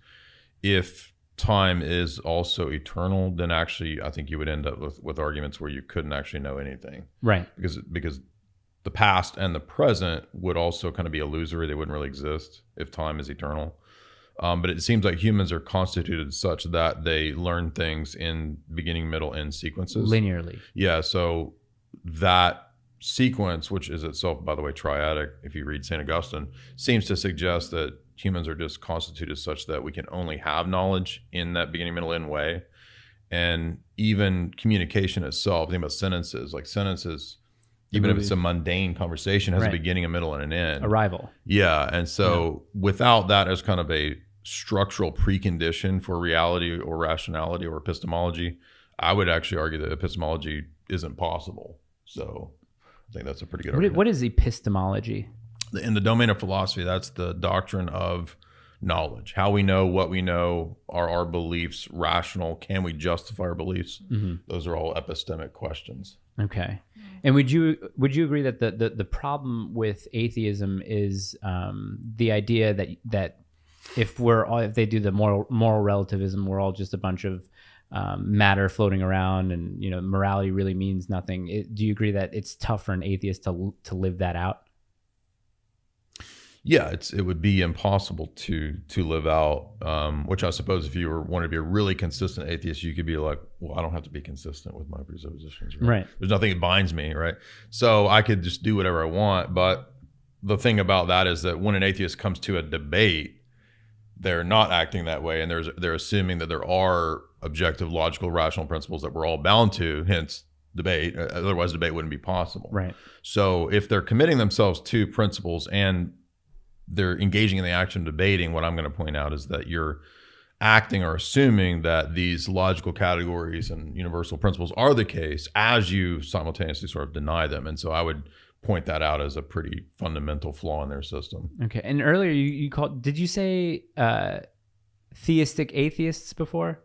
Speaker 3: if time is also eternal, then actually I think you would end up with arguments where you couldn't actually know anything.
Speaker 1: Right.
Speaker 3: Because the past and the present would also kind of be illusory. They wouldn't really exist if time is eternal. But it seems like humans are constituted such that they learn things in beginning, middle, end sequences.
Speaker 1: Linearly.
Speaker 3: Yeah. So that sequence, which is itself, by the way, triadic, if you read St. Augustine, seems to suggest that humans are just constituted such that we can only have knowledge in that beginning, middle, end way. And even communication itself, think about sentences, even if it's a mundane conversation, has a beginning, a middle, and an end.
Speaker 1: Arrival.
Speaker 3: Yeah. And so without that as kind of a structural precondition for reality or rationality or epistemology, I would actually argue that epistemology isn't possible. So I think that's a pretty good argument.
Speaker 1: What is epistemology?
Speaker 3: In the domain of philosophy, that's the doctrine of knowledge. How we know what we know. Are our beliefs rational? Can we justify our beliefs? Those are all epistemic questions. Okay.
Speaker 1: And would you agree that the problem with atheism is the idea that if they do the moral relativism, we're all just a bunch of matter floating around, and morality really means nothing. Do you agree that it's tough for an atheist to live that out?
Speaker 3: Yeah, it would be impossible to live out, which I suppose if you wanted to be a really consistent atheist, you could be like, well, I don't have to be consistent with my presuppositions. Right? There's nothing that binds me, right? So I could just do whatever I want. But the thing about that is that when an atheist comes to a debate, they're not acting that way, and they're assuming that there are objective, logical, rational principles that we're all bound to, hence debate. Otherwise, debate wouldn't be possible.
Speaker 1: Right.
Speaker 3: So if they're committing themselves to principles and they're engaging in the action of debating, what I'm going to point out is that you're acting or assuming that these logical categories and universal principles are the case as you simultaneously sort of deny them. And so I would point that out as a pretty fundamental flaw in their system.
Speaker 1: Okay. And earlier did you say theistic atheists before?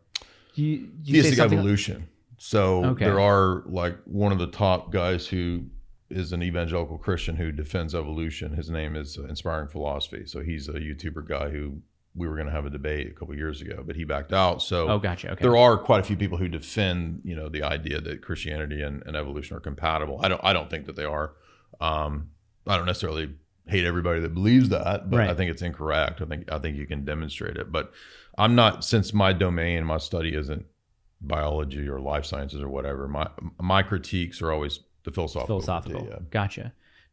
Speaker 3: Theistic evolution. So there are, like, one of the top guys who is an evangelical Christian who defends evolution. His name is Inspiring Philosophy. So he's a YouTuber guy who we were going to have a debate a couple of years ago, but he backed out. So
Speaker 1: gotcha. Okay.
Speaker 3: There are quite a few people who defend, the idea that Christianity and evolution are compatible. I don't think that they are. I don't necessarily hate everybody that believes that, but I think it's incorrect. I think you can demonstrate it, but I'm not, since my domain, my study isn't biology or life sciences or whatever. My critiques are always the philosophical. Yeah.
Speaker 1: Gotcha.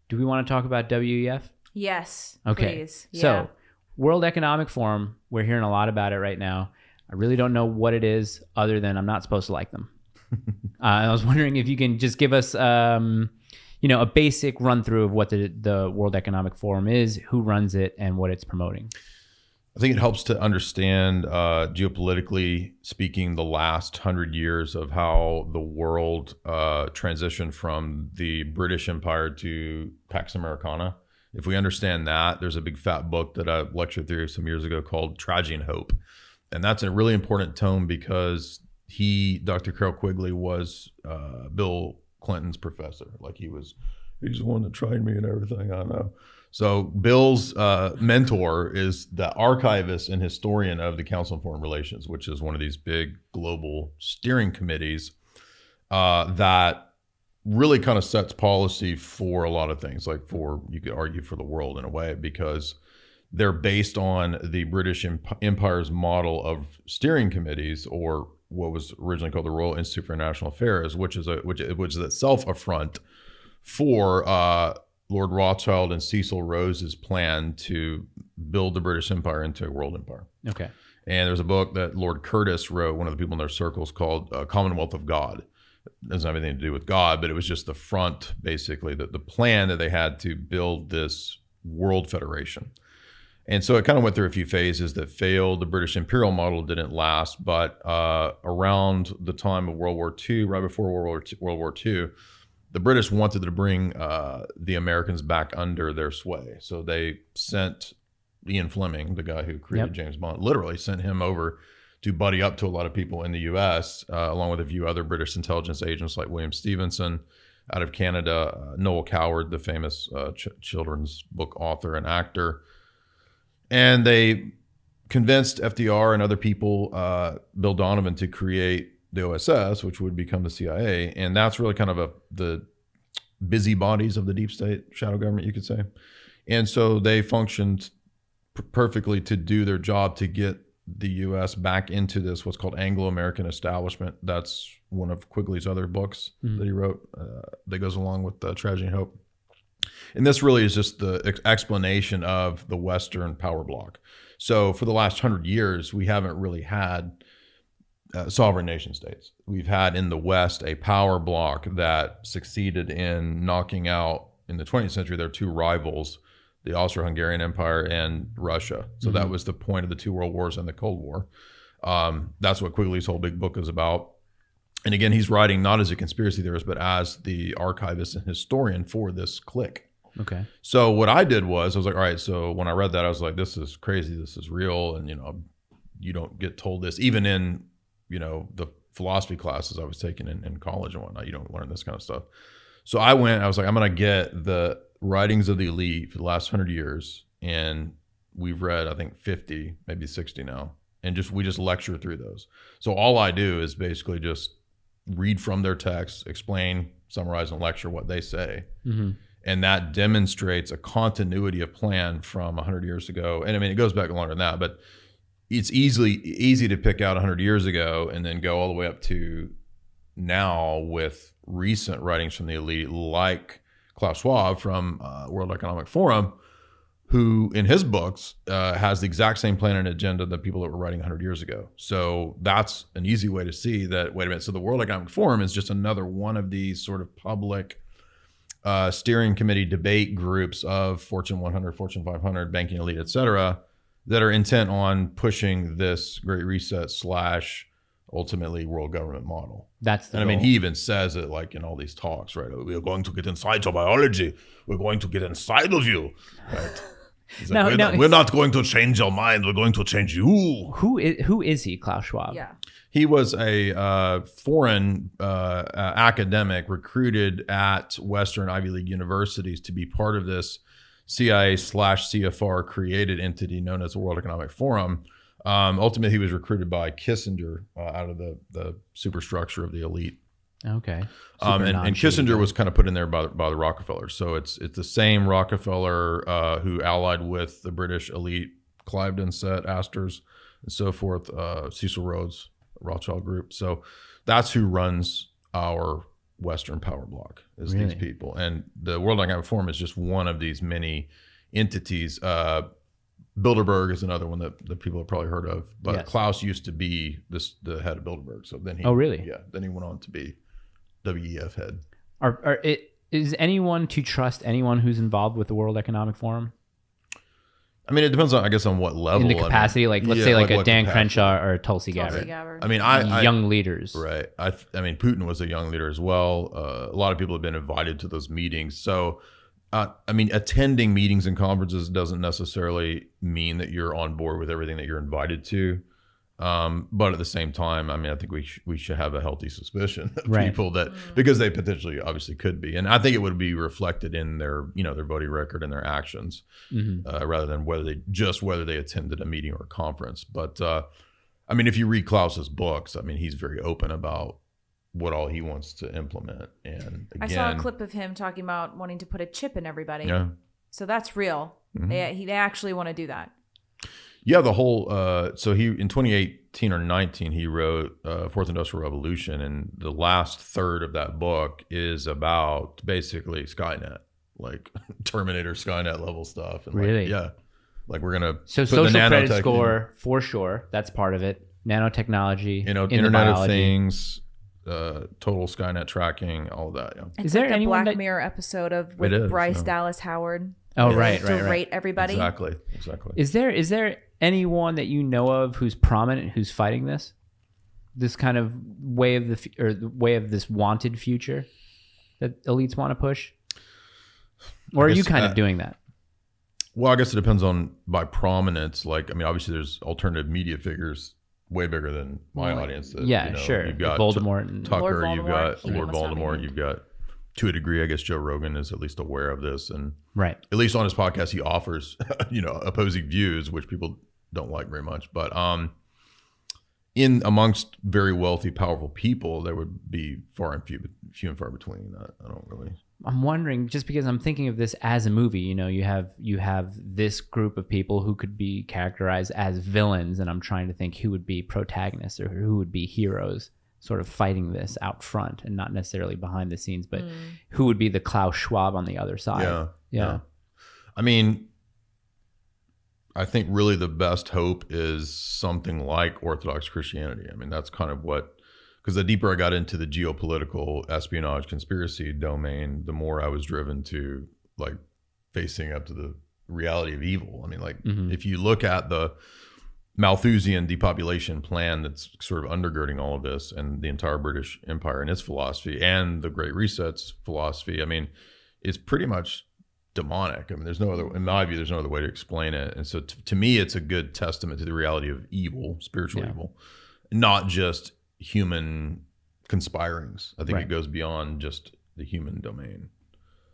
Speaker 1: Do we want to talk about WEF?
Speaker 2: Yes.
Speaker 1: Okay.
Speaker 2: Please. Yeah.
Speaker 1: So, World Economic Forum, we're hearing a lot about it right now. I really don't know what it is, other than I'm not supposed to like them. I was wondering if you can just give us, a basic run through of what the World Economic Forum is, who runs it, and what it's promoting.
Speaker 3: I think it helps to understand, geopolitically speaking, the last 100 years of how the world transitioned from the British Empire to Pax Americana. If we understand that, there's a big fat book that I lectured through some years ago called Tragedy and Hope. And that's a really important tome because Dr. Carroll Quigley, was Bill Clinton's professor. Like he's the one that trained me and everything I know. So Bill's mentor is the archivist and historian of the Council on Foreign Relations, which is one of these big global steering committees that really kind of sets policy for a lot of things. Like you could argue for the world in a way, because they're based on the British Empire's model of steering committees, or what was originally called the Royal Institute for International Affairs, which is itself a front for Lord Rothschild and Cecil Rose's plan to build the British Empire into a world empire.
Speaker 1: Okay.
Speaker 3: And there's a book that Lord Curtis wrote, one of the people in their circles, called Commonwealth of God. It doesn't have anything to do with God, but it was just the front, basically, the plan that they had to build this world federation. And so it kind of went through a few phases that failed. The British imperial model didn't last, but around the time of World War II, right before World War II, the British wanted to bring the Americans back under their sway. So they sent Ian Fleming, the guy who created James Bond, literally sent him over to buddy up to a lot of people in the U.S., along with a few other British intelligence agents like William Stevenson out of Canada, Noel Coward, the famous children's book author and actor. And they convinced FDR and other people, Bill Donovan, to create the OSS, which would become the CIA. And that's really kind of the busybodies of the deep state shadow government, you could say. And so they functioned perfectly to do their job to get the U.S. back into this, what's called Anglo-American establishment. That's one of Quigley's other books that he wrote that goes along with Tragedy and Hope. And this really is just the explanation of the Western power bloc. So for the last 100 years, we haven't really had sovereign nation states. We've had in the West a power bloc that succeeded in knocking out, in the 20th century, their two rivals, the Austro-Hungarian Empire and Russia. So that was the point of the two world wars and the Cold War. That's what Quigley's whole big book is about. And again, he's writing not as a conspiracy theorist, but as the archivist and historian for this clique.
Speaker 1: Okay.
Speaker 3: So what I did was, I was like, all right, so when I read that, I was like, this is crazy. This is real. And, you don't get told this, even in, the philosophy classes I was taking in college and whatnot. You don't learn this kind of stuff. So I was like, I'm going to get the writings of the elite for the last 100 years. And we've read, I think 50, maybe 60 now. And we just lecture through those. So all I do is basically just read from their texts, explain, summarize, and lecture what they say. Mm-hmm. And that demonstrates a continuity of plan from 100 years ago. And I mean, it goes back longer than that, but it's easy to pick out 100 years ago and then go all the way up to now with recent writings from the elite, like Klaus Schwab from World Economic Forum, who in his books has the exact same plan and agenda that people that were writing 100 years ago. So that's an easy way to see that, wait a minute, so the World Economic Forum is just another one of these sort of public steering committee debate groups of Fortune 100, Fortune 500, banking elite, et cetera, that are intent on pushing this Great Reset / ultimately world government model.
Speaker 1: That's the
Speaker 3: and
Speaker 1: goal.
Speaker 3: I mean, he even says it like in all these talks, right? We're going to get inside your biology. We're going to get inside of you, right? We're not going to change your mind. We're going to change you.
Speaker 1: Who is he, Klaus Schwab?
Speaker 2: Yeah.
Speaker 3: He was a foreign academic recruited at Western Ivy League universities to be part of this CIA / CFR created entity known as the World Economic Forum. Ultimately, he was recruited by Kissinger out of the superstructure of the elite.
Speaker 1: Okay.
Speaker 3: And Kissinger was kind of put in there by the Rockefellers. So it's the same Rockefeller who allied with the British elite, Cliveden, Sett, Astors, and so forth, Cecil Rhodes, Rothschild Group. So that's who runs our Western power bloc, is these people. And the World Economic Forum is just one of these many entities. Bilderberg is another one that people have probably heard of. But yes. Klaus used to be the head of Bilderberg. So then he then he went on to be WEF head.
Speaker 1: Is anyone to trust anyone who's involved with the World Economic Forum?
Speaker 3: I mean, it depends on, I guess, on what level.
Speaker 1: In the capacity, like let's say like a Dan
Speaker 3: capacity.
Speaker 1: Crenshaw or a Tulsi Gabbard.
Speaker 3: I mean,
Speaker 1: young leaders.
Speaker 3: Right. I mean, Putin was a young leader as well. A lot of people have been invited to those meetings. So, I mean, attending meetings and conferences doesn't necessarily mean that you're on board with everything that you're invited to. But at the same time, I mean, I think we should have a healthy suspicion of people that, because they potentially obviously could be. And I think it would be reflected in their, their voting record and their actions, rather than whether they attended a meeting or a conference. But, I mean, if you read Klaus's books, I mean, he's very open about what all he wants to implement. And again,
Speaker 2: I saw a clip of him talking about wanting to put a chip in everybody.
Speaker 3: Yeah.
Speaker 2: So that's real. They actually want to do that.
Speaker 3: Yeah, the whole so he in 2018 or 19 he wrote Fourth Industrial Revolution, and the last third of that book is about basically Skynet, like Terminator Skynet level stuff. And
Speaker 1: really?
Speaker 3: Like we're gonna
Speaker 1: so
Speaker 3: put
Speaker 1: social credit score for sure. That's part of it. Nanotechnology,
Speaker 3: Internet of Things, total Skynet tracking, all of that. Yeah.
Speaker 2: It's like the Black Mirror episode with Bryce Dallas Howard.
Speaker 1: Oh, right.
Speaker 2: To rate everybody.
Speaker 3: Exactly.
Speaker 1: Is there anyone that you know of who's prominent who's fighting this kind of way of the way of this wanted future that elites want to push, or are you kind of doing that?
Speaker 3: Well, I guess it depends on by prominence. Like, I mean, obviously, there's alternative media figures way bigger than my audience. That,
Speaker 1: sure.
Speaker 3: You've got
Speaker 1: Voldemort and
Speaker 3: Tucker.
Speaker 2: Lord
Speaker 3: You've got Lord Voldemort. You've got, to a degree, I guess Joe Rogan is at least aware of this, and at least on his podcast, he offers opposing views, which people don't like very much. But in amongst very wealthy, powerful people, there would be few and far between. I don't really.
Speaker 1: I'm wondering, just because I'm thinking of this as a movie, you have this group of people who could be characterized as villains, and I'm trying to think who would be protagonists or who would be heroes, sort of fighting this out front and not necessarily behind the scenes, but who would be the Klaus Schwab on the other side? Yeah.
Speaker 3: I mean, I think really the best hope is something like Orthodox Christianity. I mean, that's kind of because the deeper I got into the geopolitical espionage conspiracy domain, the more I was driven to like facing up to the reality of evil. I mean, like if you look at the Malthusian depopulation plan that's sort of undergirding all of this, and the entire British Empire and its philosophy, and the Great Reset's philosophy, I mean, it's pretty much demonic. I mean, in my view, there's no other way to explain it. And so to me, it's a good testament to the reality of evil, spiritual evil, not just human conspirings. I think it goes beyond just the human domain.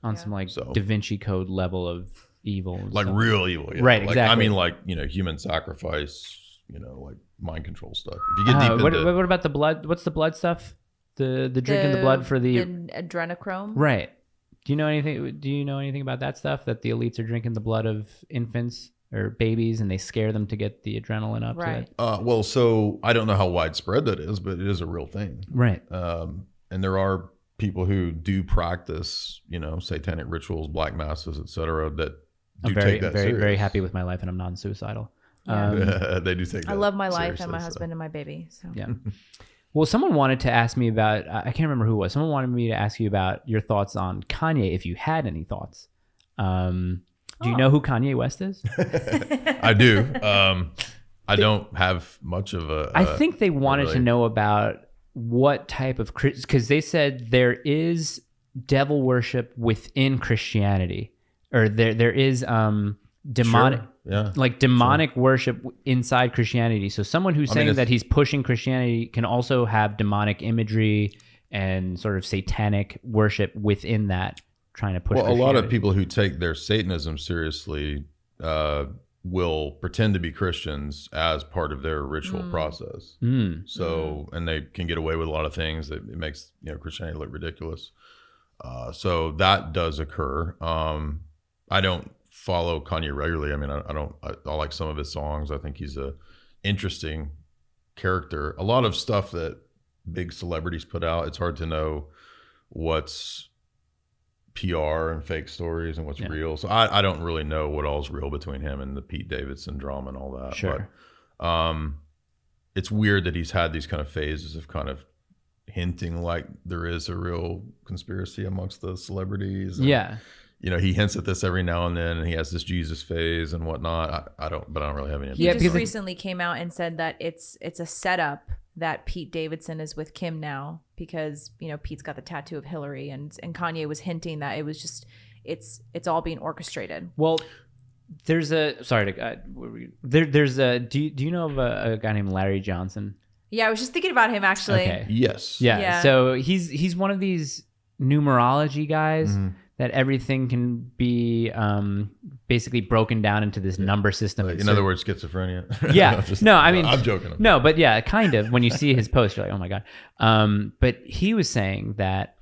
Speaker 1: On some Da Vinci Code level of evil.
Speaker 3: Like real evil. Yeah.
Speaker 1: Right,
Speaker 3: like,
Speaker 1: exactly.
Speaker 3: I mean, like, human sacrifice, like mind control stuff. If you get deep into...
Speaker 1: What about the blood? What's the blood stuff? The drinking the blood for the
Speaker 2: adrenochrome?
Speaker 1: Right. Do you know anything about that stuff? That the elites are drinking the blood of infants or babies, and they scare them to get the adrenaline up.
Speaker 2: Right.
Speaker 3: Well, so I don't know how widespread that is, but it is a real thing.
Speaker 1: Right.
Speaker 3: And there are people who do practice, satanic rituals, black masses, etc. That do take that
Speaker 1: very,
Speaker 3: serious.
Speaker 1: very happy with my life, and I'm non-suicidal.
Speaker 3: They do take that.
Speaker 2: I love my life and my husband and my baby. So
Speaker 1: yeah. Well, someone wanted to ask me about, I can't remember who it was. Someone wanted me to ask you about your thoughts on Kanye, if you had any thoughts. Do you know who Kanye West is?
Speaker 3: I do. I don't have much of a...
Speaker 1: I think they wanted to know about what type of... Because they said there is devil worship within Christianity. Or there is demonic...
Speaker 3: Sure. Yeah.
Speaker 1: Like demonic worship inside Christianity. So someone who's saying that he's pushing Christianity can also have demonic imagery and sort of satanic worship within that, trying to push.
Speaker 3: Well, a lot of people who take their Satanism seriously will pretend to be Christians as part of their ritual process. So, and they can get away with a lot of things that it makes Christianity look ridiculous. So that does occur. I don't follow Kanye regularly. I mean, I like some of his songs. I think he's a interesting character. A lot of stuff that big celebrities put out, it's hard to know what's PR and fake stories and what's real. So I don't really know what all's real between him and the Pete Davidson drama and all that.
Speaker 1: Sure.
Speaker 3: But it's weird that he's had these kind of phases of kind of hinting like there is a real conspiracy amongst the celebrities. And, he hints at this every now and then, and he has this Jesus phase and whatnot. I don't really have any.
Speaker 2: He just recently came out and said that it's a setup that Pete Davidson is with Kim now because Pete's got the tattoo of Hillary, and Kanye was hinting that it was just it's all being orchestrated.
Speaker 1: Well, there's a there's a do you know of a guy named Larry Johnson?
Speaker 2: Yeah, I was just thinking about him actually.
Speaker 1: Okay.
Speaker 3: Yes.
Speaker 1: Yeah. So he's one of these numerology guys. Mm-hmm. That everything can be basically broken down into this number system.
Speaker 3: In other words, schizophrenia.
Speaker 1: Yeah. I'm
Speaker 3: joking.
Speaker 1: No, but yeah, kind of. When you see his post, you're like, oh my God. But he was saying that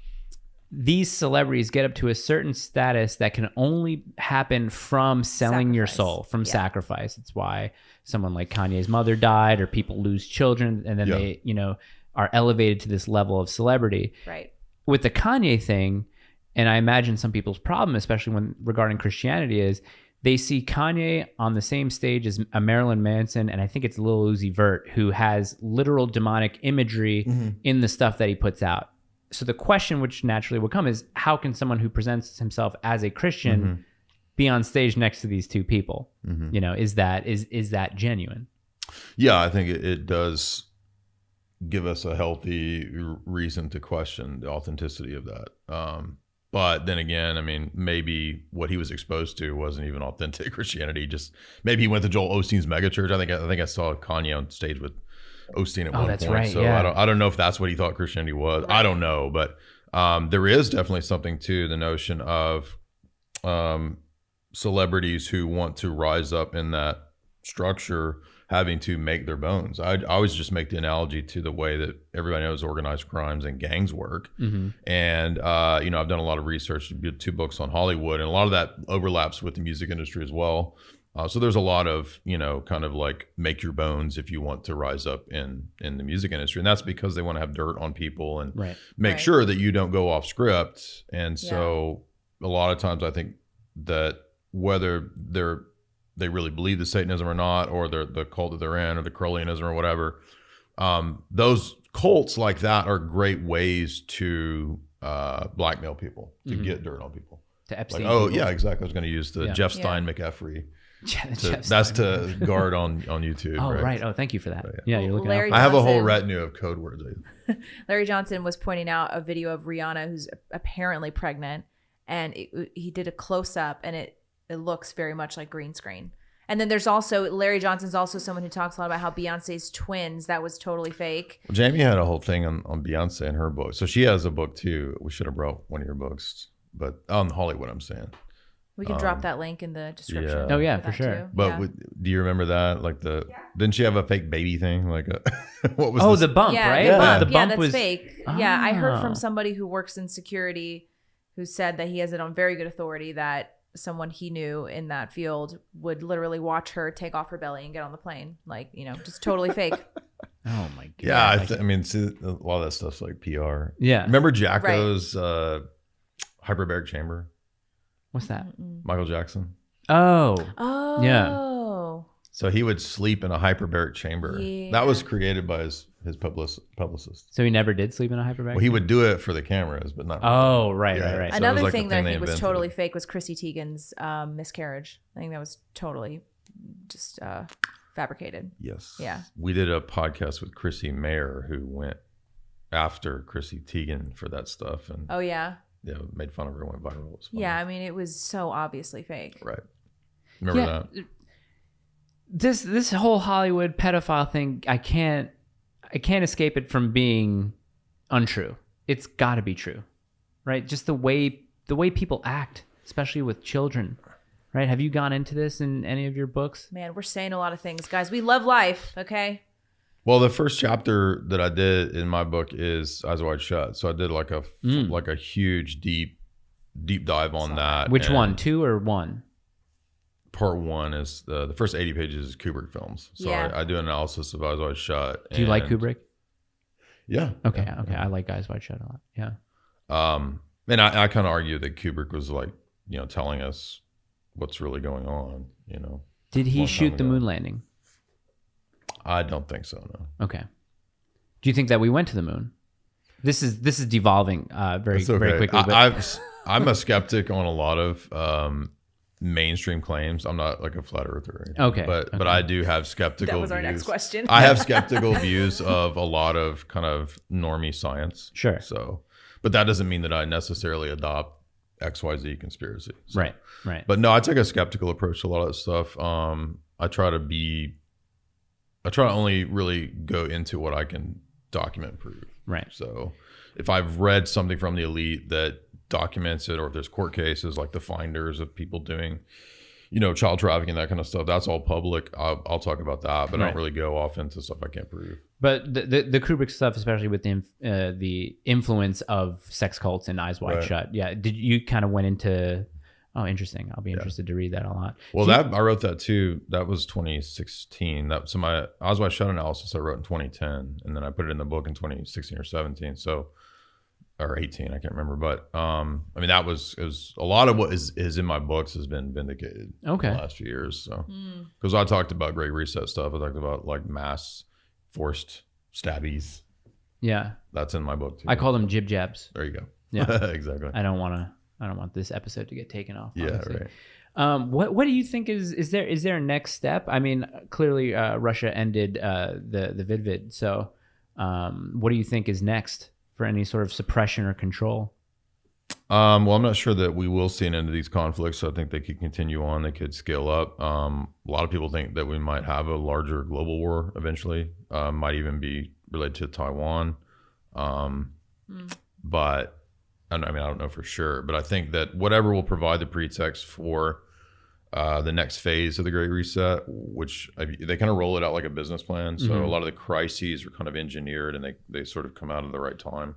Speaker 1: these celebrities get up to a certain status that can only happen from selling your soul, from sacrifice. It's why someone like Kanye's mother died, or people lose children, and then they, are elevated to this level of celebrity.
Speaker 2: Right.
Speaker 1: With the Kanye thing, and I imagine some people's problem, especially when regarding Christianity, is they see Kanye on the same stage as a Marilyn Manson, and I think it's Lil Uzi Vert, who has literal demonic imagery in the stuff that he puts out. So the question which naturally will come is, how can someone who presents himself as a Christian be on stage next to these two people? Is that genuine?
Speaker 3: Yeah, I think it does give us a healthy reason to question the authenticity of that. But then again, I mean, maybe what he was exposed to wasn't even authentic Christianity. Just maybe he went to Joel Osteen's megachurch. I think I saw Kanye on stage with Osteen at one point.
Speaker 1: Right,
Speaker 3: so
Speaker 1: yeah.
Speaker 3: I don't know if that's what he thought Christianity was. Right. I don't know, but there is definitely something to the notion of celebrities who want to rise up in that structure having to make their bones. I always just make the analogy to the way that everybody knows organized crimes and gangs work. And, I've done a lot of research, 2 books on Hollywood, and a lot of that overlaps with the music industry as well. So there's a lot of, kind of like make your bones if you want to rise up in the music industry. And that's because they want to have dirt on people and make sure that you don't go off script. And so a lot of times I think that whether they really believe the Satanism or not, or the cult that they're in, or the Crowleyanism or whatever, those cults like that are great ways to blackmail people, to get dirt on people.
Speaker 1: To Epstein.
Speaker 3: Like, yeah, exactly. I was going to use the Jeff Stein McAfee. That's to guard on YouTube.
Speaker 1: Oh, right. Oh, thank you for that. Yeah, you're looking
Speaker 2: Larry
Speaker 1: out.
Speaker 3: I have a whole retinue of code words.
Speaker 2: Larry Johnson was pointing out a video of Rihanna who's apparently pregnant, and he did a close-up, and it looks very much like green screen. And then there's also, Larry Johnson's also someone who talks a lot about how Beyonce's twins, that was totally fake.
Speaker 3: Well, Jamie had a whole thing on Beyonce in her book. So she has a book too. We should have brought one of your books, but on Hollywood, I'm saying.
Speaker 2: We can drop that link in the description.
Speaker 1: Oh yeah, for sure.
Speaker 2: Too.
Speaker 3: But do you remember that? Like didn't she have a fake baby thing? Like what was
Speaker 1: the bump, right?
Speaker 2: The
Speaker 1: bump
Speaker 2: that's
Speaker 1: was
Speaker 2: fake. Yeah, I heard from somebody who works in security who said that he has it on very good authority that someone he knew in that field would literally watch her take off her belly and get on the plane. Like, just totally fake.
Speaker 1: Oh my God.
Speaker 3: Yeah. I mean, see, a lot of that stuff's like PR.
Speaker 1: Yeah.
Speaker 3: Remember Jacko's hyperbaric chamber?
Speaker 1: What's that?
Speaker 3: Michael Jackson.
Speaker 1: Oh.
Speaker 2: Yeah.
Speaker 3: So he would sleep in a hyperbaric chamber. Yeah. That was created by his publicist.
Speaker 1: So he never did sleep in a hyperbaric?
Speaker 3: Well, he would do it for the cameras, but not.
Speaker 1: Oh, right.
Speaker 3: So
Speaker 2: another thing that I think was totally fake was Chrissy Teigen's miscarriage. I think that was totally just fabricated.
Speaker 3: Yes.
Speaker 2: Yeah.
Speaker 3: We did a podcast with Chrissy Mayer, who went after Chrissy Teigen for that stuff, and made fun of her, went viral. It was funny.
Speaker 2: Yeah, I mean, it was so obviously fake.
Speaker 3: Right. Remember that?
Speaker 1: This whole Hollywood pedophile thing, I can't escape it from being untrue. It's got to be true, right? Just the way people act, especially with children, right? Have you gone into this in any of your books?
Speaker 2: Man, we're saying a lot of things, guys. We love life, okay?
Speaker 3: Well, the first chapter that I did in my book is Eyes Wide Shut. So I did like a huge deep dive on that.
Speaker 1: Which one, 2 or 1?
Speaker 3: Part 1 is the first 80 pages is Kubrick films. So I do an analysis of Eyes Wide Shut.
Speaker 1: Do you like Kubrick?
Speaker 3: Yeah.
Speaker 1: Okay.
Speaker 3: Yeah.
Speaker 1: Okay. I like Eyes Wide Shut a lot. Yeah.
Speaker 3: And I kind of argue that Kubrick was like, telling us what's really going on,
Speaker 1: Did he shoot the moon landing?
Speaker 3: I don't think so, no.
Speaker 1: Okay. Do you think that we went to the moon? This is devolving very quickly. But
Speaker 3: I'm a skeptic on a lot of mainstream claims. I'm not like a flat earther or anything.
Speaker 1: Okay.
Speaker 3: But I do have skeptical
Speaker 2: That was our
Speaker 3: views.
Speaker 2: next question.
Speaker 3: I have skeptical views of a lot of kind of normie science.
Speaker 1: Sure.
Speaker 3: So, but that doesn't mean that I necessarily adopt XYZ conspiracy. So,
Speaker 1: Right.
Speaker 3: But no, I take a skeptical approach to a lot of that stuff. I try to only really go into what I can document and prove.
Speaker 1: Right.
Speaker 3: So if I've read something from the elite that documents it, or if there's court cases like the finders of people doing, child trafficking, that kind of stuff, that's all public. I'll talk about that, but I don't really go off into stuff I can't prove.
Speaker 1: But the Kubrick stuff, especially with the influence of sex cults and Eyes Wide Shut. Yeah. Did you kind of went into... Oh, interesting. I'll be interested to read that a lot.
Speaker 3: Well, I wrote that too. That was 2016. So my Eyes Wide Shut analysis I wrote in 2010, and then I put it in the book in 2016 or 17. So, or 18, I can't remember. But I mean, it was a lot of what is in my books has been vindicated in the last few years. So, because I talked about Great Reset stuff, I talked about like mass forced stabbies.
Speaker 1: Yeah,
Speaker 3: that's in my book too.
Speaker 1: I call them jib jabs.
Speaker 3: There you go.
Speaker 1: Yeah,
Speaker 3: exactly.
Speaker 1: I don't want this episode to get taken off.
Speaker 3: Yeah,
Speaker 1: honestly.
Speaker 3: right.
Speaker 1: What do you think is there a next step? I mean, clearly Russia ended the VidVid. So what do you think is next for any sort of suppression or control?
Speaker 3: Well, I'm not sure that we will see an end to these conflicts. So I think they could continue on. They could scale up. A lot of people think that we might have a larger global war eventually. Might even be related to Taiwan. But I don't know for sure, but I think that whatever will provide the pretext for the next phase of the Great Reset, which they kind of roll it out like a business plan. So a lot of the crises are kind of engineered, and they sort of come out at the right time.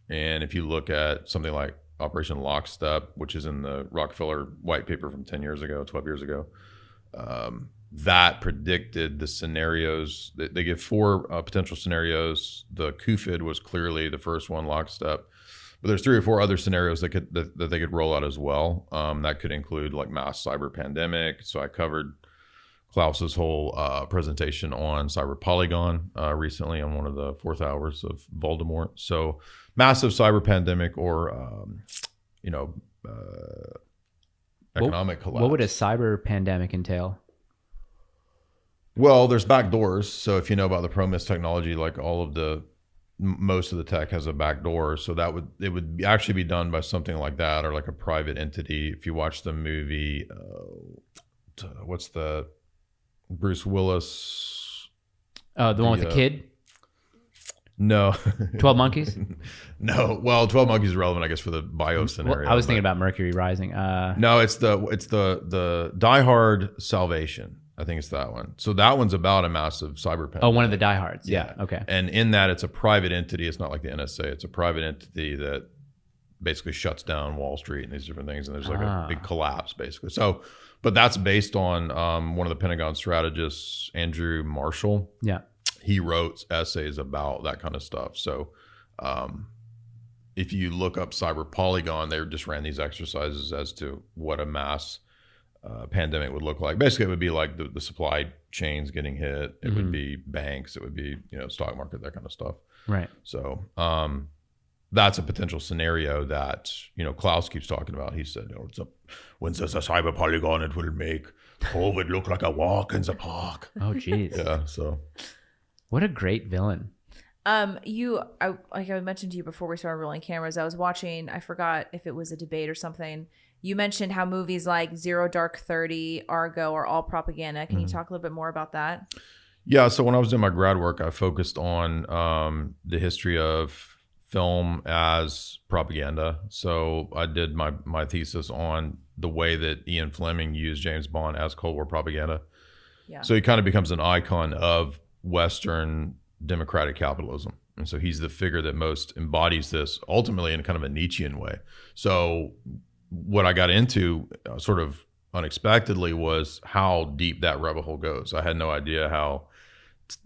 Speaker 3: And if you look at something like Operation Lockstep, which is in the Rockefeller white paper from 12 years ago, that predicted the scenarios. They give 4 potential scenarios. The CUFID was clearly the first one, Lockstep, but there's 3 or 4 other scenarios that they could roll out as well. That could include like mass cyber pandemic. So I covered Klaus's whole presentation on cyber polygon recently on one of the 4th hours of Voldemort. So massive cyber pandemic, or economic collapse.
Speaker 1: What would a cyber pandemic entail?
Speaker 3: Well, there's back doors. So if you know about the Promise technology, like most of the tech has a back door. So it would actually be done by something like that, or like a private entity. If you watch the movie, what's the Bruce Willis?
Speaker 1: The one with the kid?
Speaker 3: No.
Speaker 1: 12 Monkeys?
Speaker 3: No. Well, 12 Monkeys is relevant, I guess, for the bio scenario.
Speaker 1: Well, I was thinking about Mercury Rising.
Speaker 3: No, it's the Die Hard Salvation. I think it's that one. So that one's about a massive cyber pandemic.
Speaker 1: Oh, one of the diehards. Yeah. Okay.
Speaker 3: And in that, it's a private entity. It's not like the NSA. It's a private entity that basically shuts down Wall Street and these different things. And there's like a big collapse, basically. So, but that's based on one of the Pentagon strategists, Andrew Marshall.
Speaker 1: Yeah.
Speaker 3: He wrote essays about that kind of stuff. So if you look up cyber polygon, they just ran these exercises as to what a mass pandemic would look like. Basically, it would be like the supply chains getting hit. It would be banks. It would be stock market, that kind of stuff.
Speaker 1: Right.
Speaker 3: So that's a potential scenario that Klaus keeps talking about. He said, when there's a cyber polygon, it will make COVID look like a walk in the park.
Speaker 1: Oh, geez.
Speaker 3: Yeah. So
Speaker 1: what a great villain.
Speaker 2: Like I mentioned to you before we started rolling cameras, I was watching, I forgot if it was a debate or something. You mentioned how movies like Zero Dark 30, Argo are all propaganda. Can you talk a little bit more about that?
Speaker 3: Yeah. So when I was doing my grad work, I focused on the history of film as propaganda. So I did my thesis on the way that Ian Fleming used James Bond as Cold War propaganda.
Speaker 2: Yeah.
Speaker 3: So he kind of becomes an icon of Western democratic capitalism. And so he's the figure that most embodies this, ultimately in kind of a Nietzschean way. So what I got into sort of unexpectedly was how deep that rabbit hole goes. I had no idea how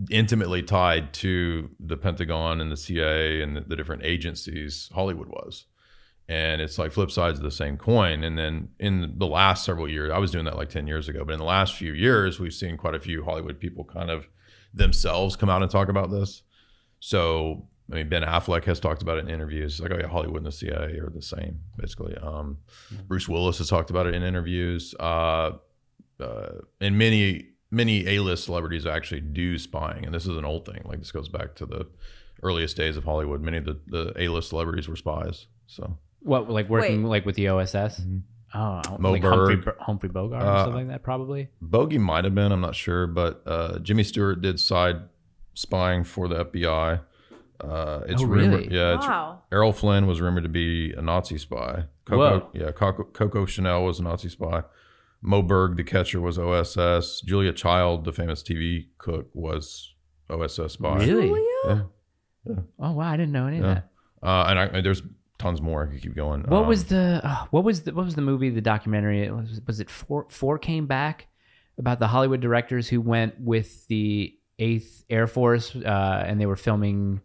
Speaker 3: intimately tied to the Pentagon and the CIA and the different agencies Hollywood was. And it's like flip sides of the same coin. And then in the last several years, I was doing that like 10 years ago, but in the last few years, we've seen quite a few Hollywood people kind of themselves come out and talk about this. So I mean, Ben Affleck has talked about it in interviews. He's like, oh yeah, Hollywood and the CIA are the same, basically. Bruce Willis has talked about it in interviews. And many A-list celebrities actually do spying, and this is an old thing. Like, this goes back to the earliest days of Hollywood. Many of the A-list celebrities were spies. So
Speaker 1: what, like working like with the OSS?
Speaker 3: Mm-hmm.
Speaker 1: Oh,
Speaker 3: Mo
Speaker 1: like
Speaker 3: Berg.
Speaker 1: Humphrey Bogart or something like that, probably.
Speaker 3: Bogey might have been, I'm not sure, but Jimmy Stewart did side spying for the FBI. It's
Speaker 1: really?
Speaker 3: rumored, yeah.
Speaker 2: Wow.
Speaker 3: Errol Flynn was rumored to be a Nazi spy. Coco Chanel was a Nazi spy. Mo Berg, the catcher, was OSS. Julia Child, the famous TV cook, was OSS spy.
Speaker 1: Really?
Speaker 3: Yeah.
Speaker 1: Oh wow, I didn't know any of that.
Speaker 3: And there's tons more. I could keep going.
Speaker 1: What was the movie, the documentary? Was it Four came back about the Hollywood directors who went with the 8th Air Force and they were filming